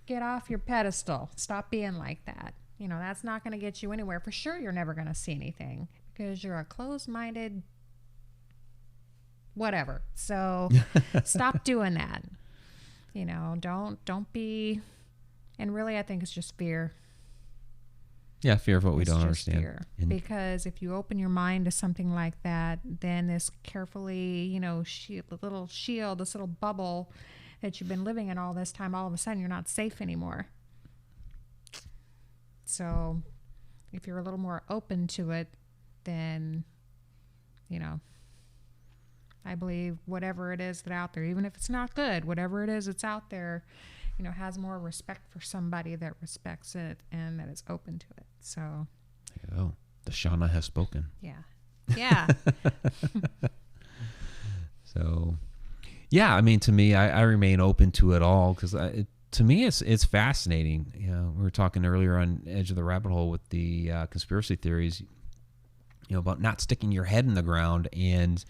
Speaker 2: Get off your pedestal. Stop being like that. You know, that's not going to get you anywhere. For sure, you're never going to see anything because you're a closed-minded whatever. So stop doing that. You know, don't be. And really, I think it's just fear.
Speaker 1: Yeah, fear of what we
Speaker 2: It's
Speaker 1: don't
Speaker 2: just
Speaker 1: understand.
Speaker 2: fear. Because if you open your mind to something like that, then this carefully, you know, little shield, this little bubble that you've been living in all this time, all of a sudden you're not safe anymore. So if you're a little more open to it, then, you know, I believe whatever it is that's out there, even if it's not good, whatever it is that's out there, you know, has more respect for somebody that respects it and that is open to it. So
Speaker 1: There you go. The Shauna has spoken.
Speaker 2: yeah. Yeah.
Speaker 1: So, yeah, I mean, to me, I remain open to it all because to me, it's fascinating. You know, we were talking earlier on Edge of the Rabbit Hole with the conspiracy theories, you know, about not sticking your head in the ground. And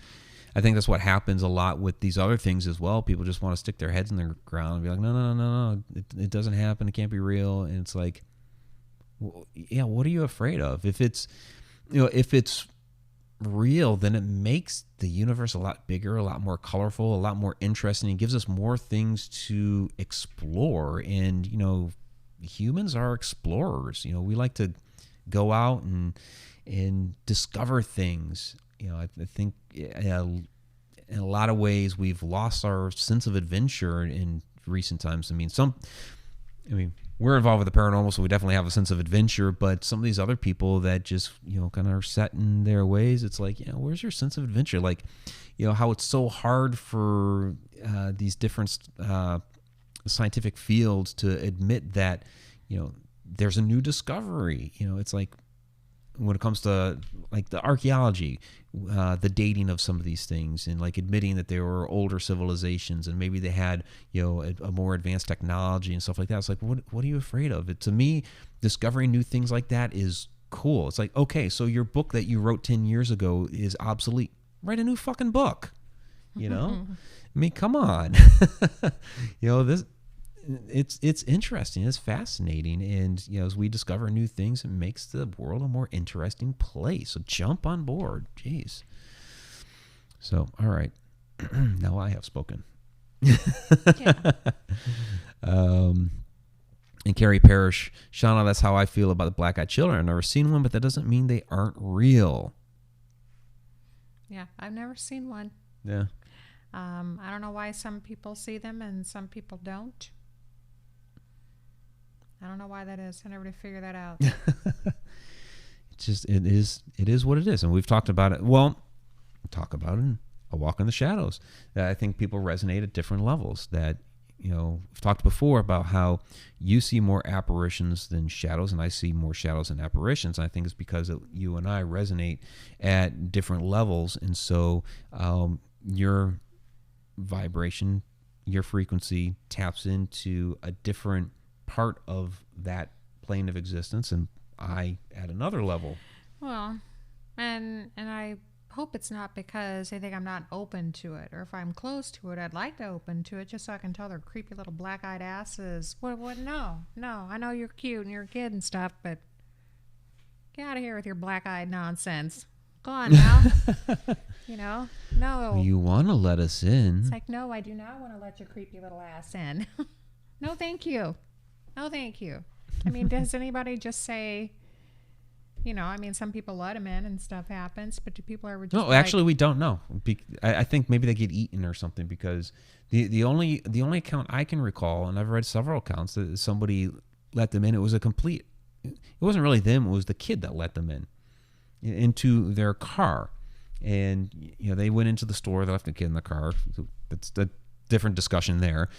Speaker 1: I think that's what happens a lot with these other things as well. People just want to stick their heads in the ground and be like, no, it doesn't happen. It can't be real. And it's like, well, yeah, what are you afraid of? If it's, you know, if it's real, then it makes the universe a lot bigger, a lot more colorful, a lot more interesting. It gives us more things to explore. And, you know, humans are explorers. You know, we like to go out and discover things. You know, I think in a lot of ways we've lost our sense of adventure in recent times. I mean, we're involved with the paranormal, so we definitely have a sense of adventure, but some of these other people that just, you know, kind of are set in their ways, it's like, yeah, where's your sense of adventure? Like, you know, how it's so hard for these different scientific fields to admit that, you know, there's a new discovery. You know, it's like when it comes to like the archaeology, the dating of some of these things, and like admitting that there were older civilizations and maybe they had, you know, a more advanced technology and stuff like that. It's like, what are you afraid of? To me, discovering new things like that is cool. It's like, okay, so your book that you wrote 10 years ago is obsolete. Write a new fucking book. You know, I mean, come on. You know, it's interesting. It's fascinating. And, you know, as we discover new things, it makes the world a more interesting place. So jump on board. Jeez. So, all right. Now I have spoken.
Speaker 2: Yeah.
Speaker 1: And Carrie Parrish, Shauna, that's how I feel about the black-eyed children. I've never seen one, but that doesn't mean they aren't real.
Speaker 2: Yeah, I've never seen one.
Speaker 1: Yeah.
Speaker 2: I don't know why some people see them and some people don't. I don't know why that is. I never did figure that out.
Speaker 1: It is what it is. And we've talked about it. Well, talk about it in A Walk in the Shadows. I think people resonate at different levels. That, you know, we've talked before about how you see more apparitions than shadows, and I see more shadows than apparitions. And I think it's because you and I resonate at different levels. And so your vibration, your frequency taps into a different part of that plane of existence, and I at another level.
Speaker 2: Well, and I hope it's not because they think I'm not open to it, or if I'm close to it, I'd like to open to it just so I can tell their creepy little black-eyed asses. What? No. I know you're cute and you're a kid and stuff, but get out of here with your black-eyed nonsense. Go on now. You know, no.
Speaker 1: You want to let us in?
Speaker 2: It's like, no, I do not want to let your creepy little ass in. No, thank you. No, thank you. I mean, does anybody just say, you know, I mean, some people let them in and stuff happens, but do people ever just
Speaker 1: No, actually, we don't know. I think maybe they get eaten or something, because the only account I can recall, and I've read several accounts, that somebody let them in. It was it wasn't really them. It was the kid that let them in into their car. And, you know, they went into the store, they left the kid in the car. That's a different discussion there.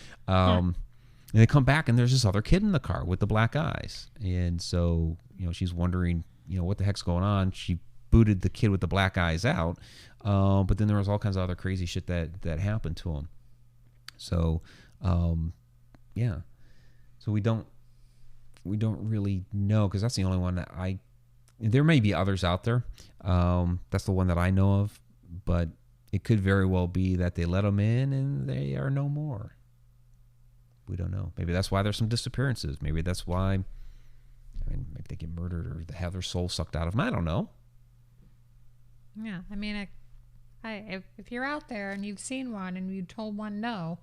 Speaker 1: And they come back and there's this other kid in the car with the black eyes. And so, you know, she's wondering, you know, what the heck's going on. She booted the kid with the black eyes out. But then there was all kinds of other crazy shit that happened to him. So, yeah. So we don't really know, because that's the only one that there may be others out there. That's the one that I know of, but it could very well be that they let them in and they are no more. We don't know. Maybe that's why there's some disappearances. Maybe that's why, maybe they get murdered or they have their soul sucked out of them. I don't know.
Speaker 2: Yeah, I mean, if you're out there and you've seen one and you told one no,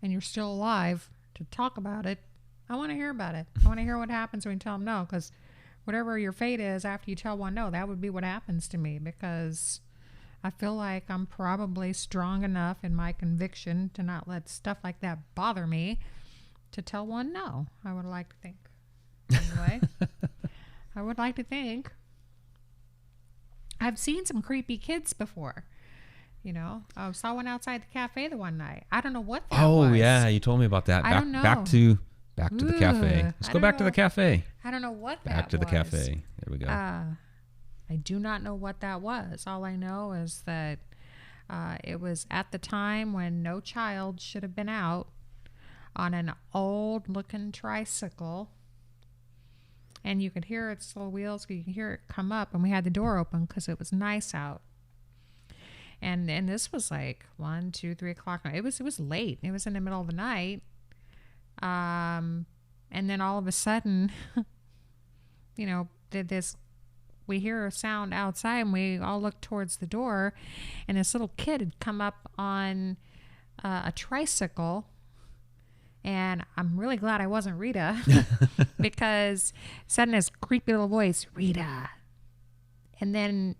Speaker 2: and you're still alive to talk about it, I want to hear about it. I want to hear what happens when you tell them no, because whatever your fate is after you tell one no, that would be what happens to me, because I feel like I'm probably strong enough in my conviction to not let stuff like that bother me to tell one no. I would like to think. Anyway, I would like to think. I've seen some creepy kids before. You know, I saw one outside the cafe the one night. I don't know what that was.
Speaker 1: Oh, yeah, you told me about that.
Speaker 2: I don't know.
Speaker 1: Back to the cafe. Let's go back to the cafe.
Speaker 2: I don't know what that was.
Speaker 1: Back to the cafe. There we go.
Speaker 2: I do not know what that was. All I know is that it was at the time when no child should have been out on an old-looking tricycle. And you could hear its little wheels. You could hear it come up. And we had the door open because it was nice out. And this was like 1, 2, 3 o'clock. It was late. It was in the middle of the night. And then all of a sudden, you know, we hear a sound outside, and we all look towards the door, and this little kid had come up on a tricycle. And I'm really glad I wasn't Rita, because said in his creepy little voice, "Rita." And then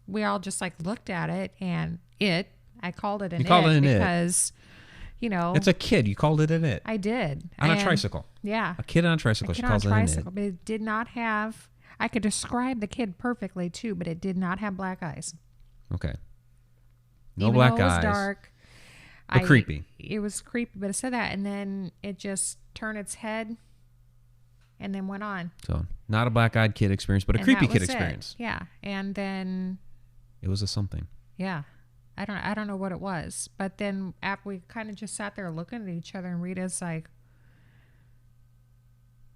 Speaker 2: we all just like looked at it, and I called it an it because, you know.
Speaker 1: It's a kid. You called it an it.
Speaker 2: I did.
Speaker 1: On a tricycle.
Speaker 2: Yeah.
Speaker 1: A kid on a tricycle. She calls it an it.
Speaker 2: But it did not have, I could describe the kid perfectly too, but it did not have black eyes.
Speaker 1: Okay. No
Speaker 2: Even
Speaker 1: black
Speaker 2: though it was
Speaker 1: eyes.
Speaker 2: Dark.
Speaker 1: But creepy.
Speaker 2: It was creepy, but it said that, and then it just turned its head and then went on.
Speaker 1: So not a black-eyed kid experience, but a creepy kid experience.
Speaker 2: Yeah. And then
Speaker 1: it was a something.
Speaker 2: Yeah. I don't know what it was. But then after we kind of just sat there looking at each other, and Rita's like,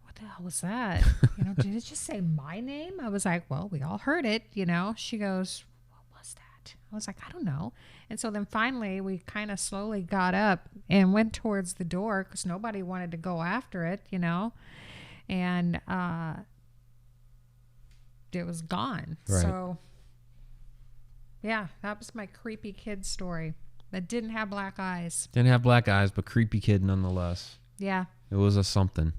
Speaker 2: "What the hell was that?" You know, did it just say my name? I was like, "Well, we all heard it," you know. She goes, "What was that?" I was like, "I don't know." And so then finally we kind of slowly got up and went towards the door, because nobody wanted to go after it, you know. And it was gone.
Speaker 1: Right.
Speaker 2: So yeah, that was my creepy kid story that didn't have black eyes.
Speaker 1: Didn't have black eyes, but creepy kid nonetheless.
Speaker 2: Yeah.
Speaker 1: It was a something.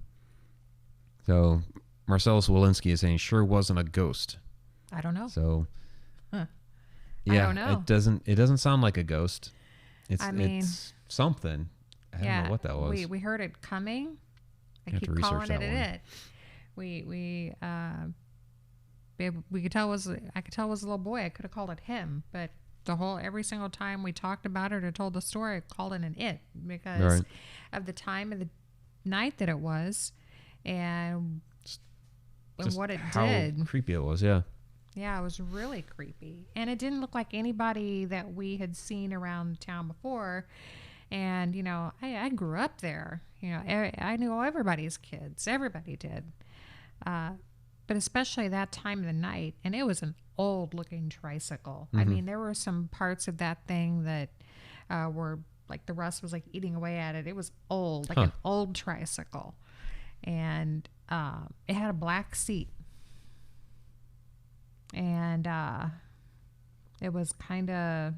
Speaker 1: So Marcellus Walensky is saying sure wasn't a ghost.
Speaker 2: I don't know.
Speaker 1: So yeah,
Speaker 2: I don't know.
Speaker 1: It doesn't sound like a ghost. It's something. I don't know what that was.
Speaker 2: We heard it coming. I
Speaker 1: have
Speaker 2: keep
Speaker 1: to research
Speaker 2: calling
Speaker 1: that
Speaker 2: it. We could tell I could tell it was a little boy. I could have called it him, but every single time we talked about it or told the story, I called it an it, because of the time of the night that it was, and what it did.
Speaker 1: How creepy it was, yeah.
Speaker 2: Yeah, it was really creepy. And it didn't look like anybody that we had seen around town before. And, you know, I grew up there. You know, I knew everybody's kids. Everybody did. But especially that time of the night. And it was an old-looking tricycle. Mm-hmm. I mean, there were some parts of that thing that were, like, the rust was, like, eating away at it. It was old, like an old tricycle. And it had a black seat. And it was kind of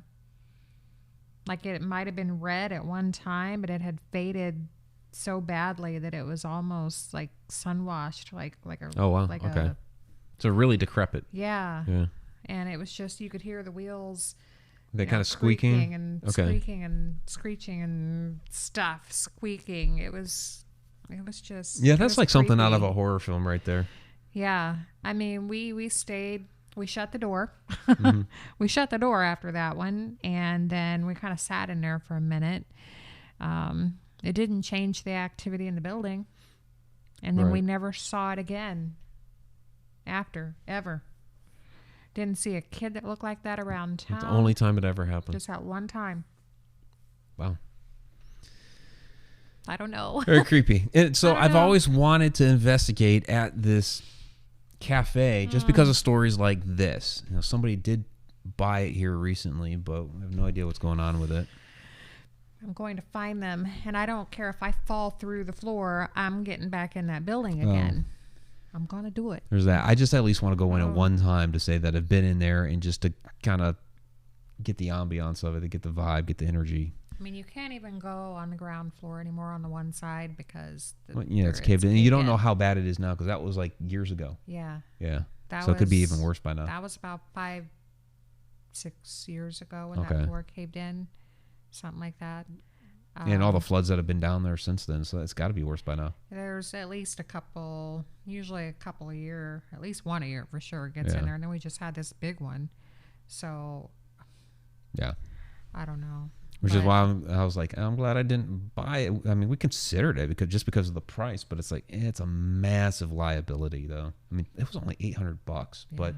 Speaker 2: like it might have been red at one time, but it had faded so badly that it was almost like sun-washed, like a.
Speaker 1: Oh wow! Like okay, so really decrepit.
Speaker 2: Yeah. And it was just, you could hear the wheels.
Speaker 1: They kind of squeaking
Speaker 2: and squeaking and screeching and stuff squeaking. It was just.
Speaker 1: Yeah, that's like creepy. Something out of a horror film right there.
Speaker 2: Yeah, I mean, we stayed. We shut the door. Mm-hmm. We shut the door after that one, and then we kind of sat in there for a minute. It didn't change the activity in the building, and then we never saw it again after, ever. Didn't see a kid that looked like that around town.
Speaker 1: It's the only time it ever happened.
Speaker 2: Just that one time.
Speaker 1: Wow.
Speaker 2: I don't know.
Speaker 1: Very creepy. So I've
Speaker 2: know.
Speaker 1: always wanted to investigate at this cafe just because of stories like this. You know, somebody did buy it here recently, but I have no idea what's going on with it.
Speaker 2: I'm going to find them, and I don't care if I fall through the floor. I'm getting back in that building again. I'm going to do it.
Speaker 1: There's that. I just at least want to go in at one time to say that I've been in there and just to kind of get the ambiance of it, to get the vibe, get the energy.
Speaker 2: I mean, you can't even go on the ground floor anymore on the one side because
Speaker 1: it's caved in. And you don't know how bad it is now because that was like years ago.
Speaker 2: Yeah.
Speaker 1: Yeah. So it could be even worse by now.
Speaker 2: That was about 5-6 years ago when that floor caved in, something like that.
Speaker 1: And all the floods that have been down there since then, so it's got to be worse by now.
Speaker 2: There's at least usually a couple a year, at least one a year for sure gets in there. And then we just had this big one. So,
Speaker 1: yeah.
Speaker 2: I don't know.
Speaker 1: Which is why I was like, I'm glad I didn't buy it. I mean, we considered it because of the price, but it's like, it's a massive liability, though. I mean, it was only $800, but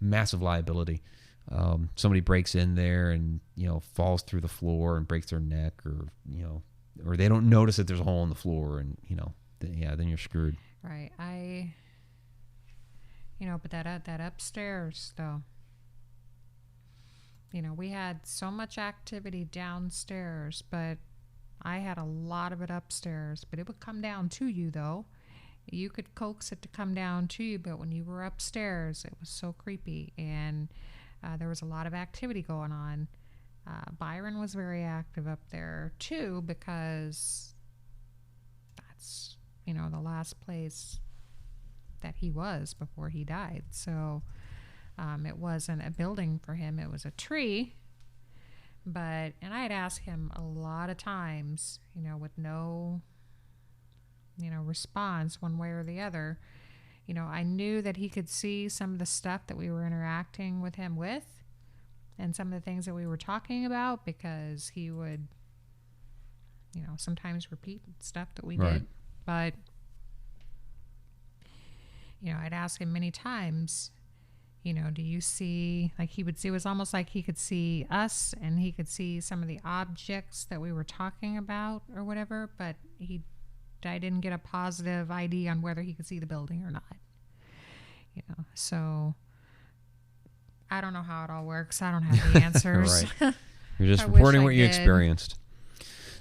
Speaker 1: massive liability. Somebody breaks in there and, falls through the floor and breaks their neck or they don't notice that there's a hole in the floor and, then you're screwed.
Speaker 2: Right. But that upstairs though, we had so much activity downstairs, but I had a lot of it upstairs, but it would come down to you though. You could coax it to come down to you, but when you were upstairs, it was so creepy and there was a lot of activity going on. Byron was very active up there too because that's, the last place that he was before he died. So it wasn't a building for him. It was a tree. And I had asked him a lot of times, with no, response one way or the other. I knew that he could see some of the stuff that we were interacting with him with and some of the things that we were talking about because he would, sometimes repeat stuff that we did. But, I'd ask him many times, do you see, like he would see, it was almost like he could see us and he could see some of the objects that we were talking about or whatever, but I didn't get a positive ID on whether he could see the building or not. So I don't know how it all works. I don't have the answers.
Speaker 1: Right. You're just reporting what you experienced.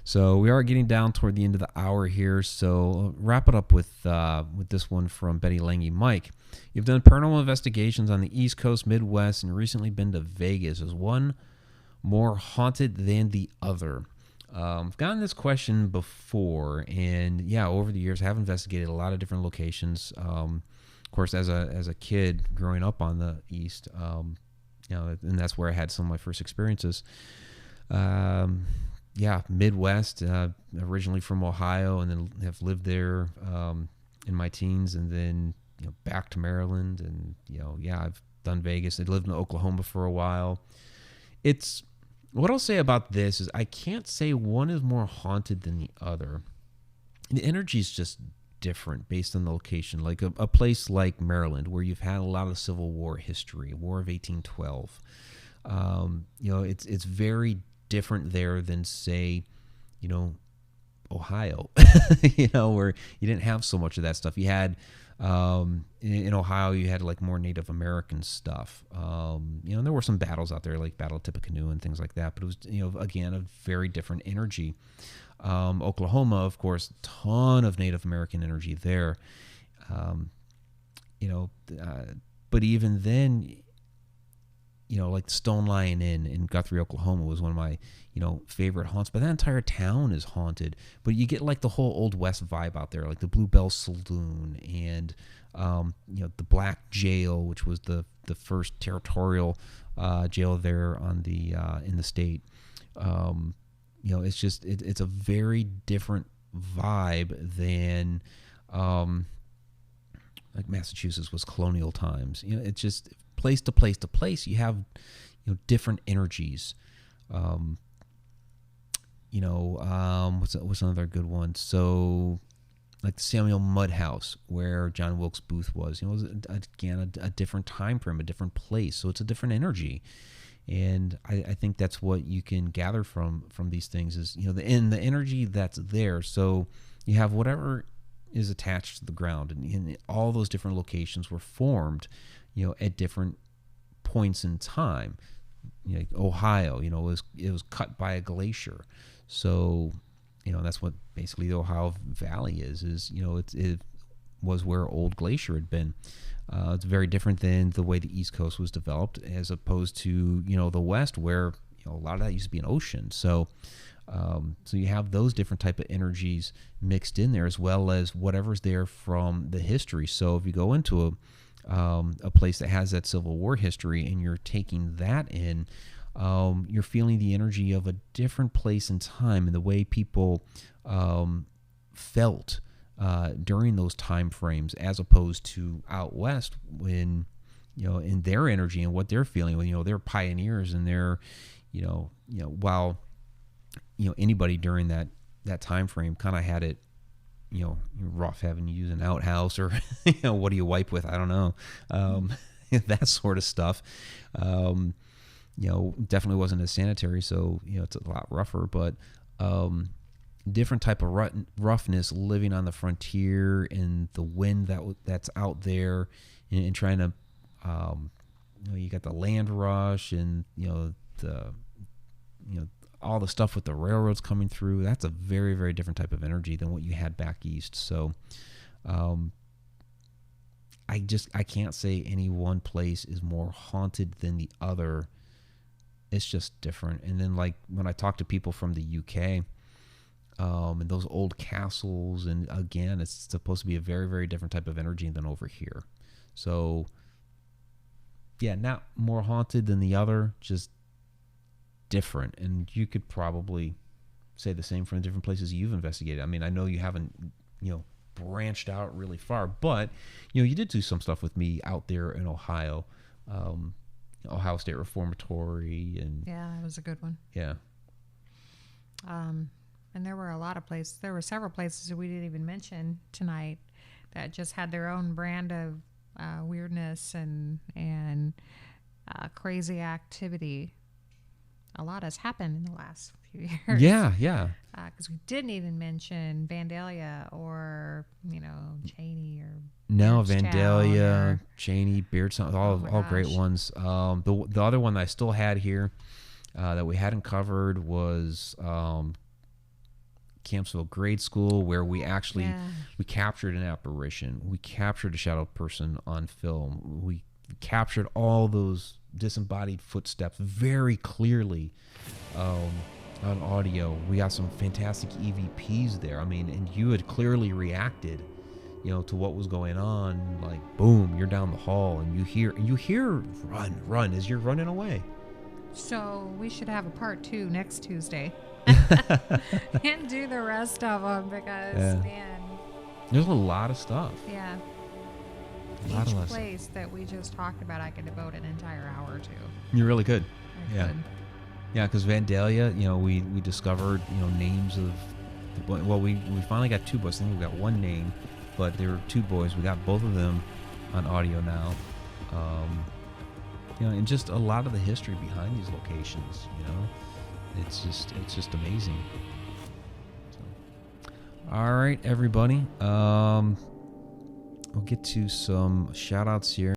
Speaker 1: So we are getting down toward the end of the hour here. So I'll wrap it up with this one from Betty Lange. Mike, you've done paranormal investigations on the East Coast, Midwest, and recently been to Vegas. Is one more haunted than the other? I've gotten this question before, and over the years I have investigated a lot of different locations. Of course, as a kid growing up on the East, and that's where I had some of my first experiences. Midwest, originally from Ohio, and then have lived there in my teens, and then back to Maryland, and I've done Vegas. I lived in Oklahoma for a while. What I'll say about this is I can't say one is more haunted than the other. The energy is just different based on the location. Like a place like Maryland, where you've had a lot of Civil War history, War of 1812. It's very different there than, say, Ohio, where you didn't have so much of that stuff. You had in Ohio, you had like more Native American stuff. There were some battles out there, like Battle of Tippecanoe and things like that. But it was, again, a very different energy. Oklahoma, of course, ton of Native American energy there. But even then, like the Stone Lion Inn in Guthrie, Oklahoma was one of my, favorite haunts. But that entire town is haunted. But you get like the whole Old West vibe out there, like the Bluebell Saloon and, the Black Jail, which was the first territorial jail there on the in the state. It's just it's a very different vibe than like Massachusetts was colonial times. It's just place to place to place. You have different energies. What's another good one? So like the Samuel Mudd House where John Wilkes Booth was. It was again a different time frame, a different place, so it's a different energy. And I think that's what you can gather from these things is the energy that's there. So you have whatever is attached to the ground, and all those different locations were formed, at different points in time. Like Ohio, it was cut by a glacier, so that's what basically the Ohio Valley is. It was where Old Glacier had been. It's very different than the way the East Coast was developed, as opposed to the West, where a lot of that used to be an ocean. So you have those different type of energies mixed in there, as well as whatever's there from the history. So if you go into a place that has that Civil War history and you're taking that in, you're feeling the energy of a different place and time, and the way people felt during those time frames, as opposed to out west, when in their energy and what they're feeling, when they're pioneers, and they're while anybody during that time frame kind of had it rough, having to use an outhouse, or what do you wipe with, I don't know, that sort of stuff. Definitely wasn't as sanitary, so it's a lot rougher, but different type of roughness, living on the frontier, and the wind that's out there, and trying to you got the land rush, and all the stuff with the railroads coming through. That's a very, very different type of energy than what you had back east. So I can't say any one place is more haunted than the other. It's just different. And then, like, when I talk to people from the UK, and those old castles, and again, it's supposed to be a very, very different type of energy than over here. So yeah, not more haunted than the other, just different. And you could probably say the same from the different places you've investigated. I mean, I know you haven't branched out really far, but you did do some stuff with me out there in Ohio, Ohio State Reformatory, and
Speaker 2: Yeah, that was a good one.
Speaker 1: yeah.
Speaker 2: And there were a lot of places. There were several places that we didn't even mention tonight that just had their own brand of weirdness and crazy activity. A lot has happened in the last few years.
Speaker 1: Yeah.
Speaker 2: Because we didn't even mention Vandalia or Cheney or
Speaker 1: No,
Speaker 2: Beardstown
Speaker 1: Vandalia,
Speaker 2: or-
Speaker 1: Cheney, Beardstown, all great
Speaker 2: gosh.
Speaker 1: ones. The other one that I still had here that we hadn't covered was Campsville Grade School, where we actually we captured an apparition. We captured a shadow person on film. We captured all those disembodied footsteps very clearly on audio. We got some fantastic EVPs there. I mean, and you had clearly reacted to what was going on. Like, boom, you're down the hall, and you hear run as you're running away.
Speaker 2: So we should have a part 2 next Tuesday and do the rest of them because, man,
Speaker 1: there's a lot of stuff.
Speaker 2: yeah.
Speaker 1: A
Speaker 2: Each
Speaker 1: lot of
Speaker 2: place that we just talked about, I could devote an entire hour to.
Speaker 1: You really could.
Speaker 2: I could.
Speaker 1: Yeah, because Vandalia, we discovered names of, well, we finally got 2 boys. I think we got 1 name, but there were 2 boys. We got both of them on audio now. And just a lot of the history behind these locations. It's just amazing. So, all right, everybody. We'll get to some shout outs here.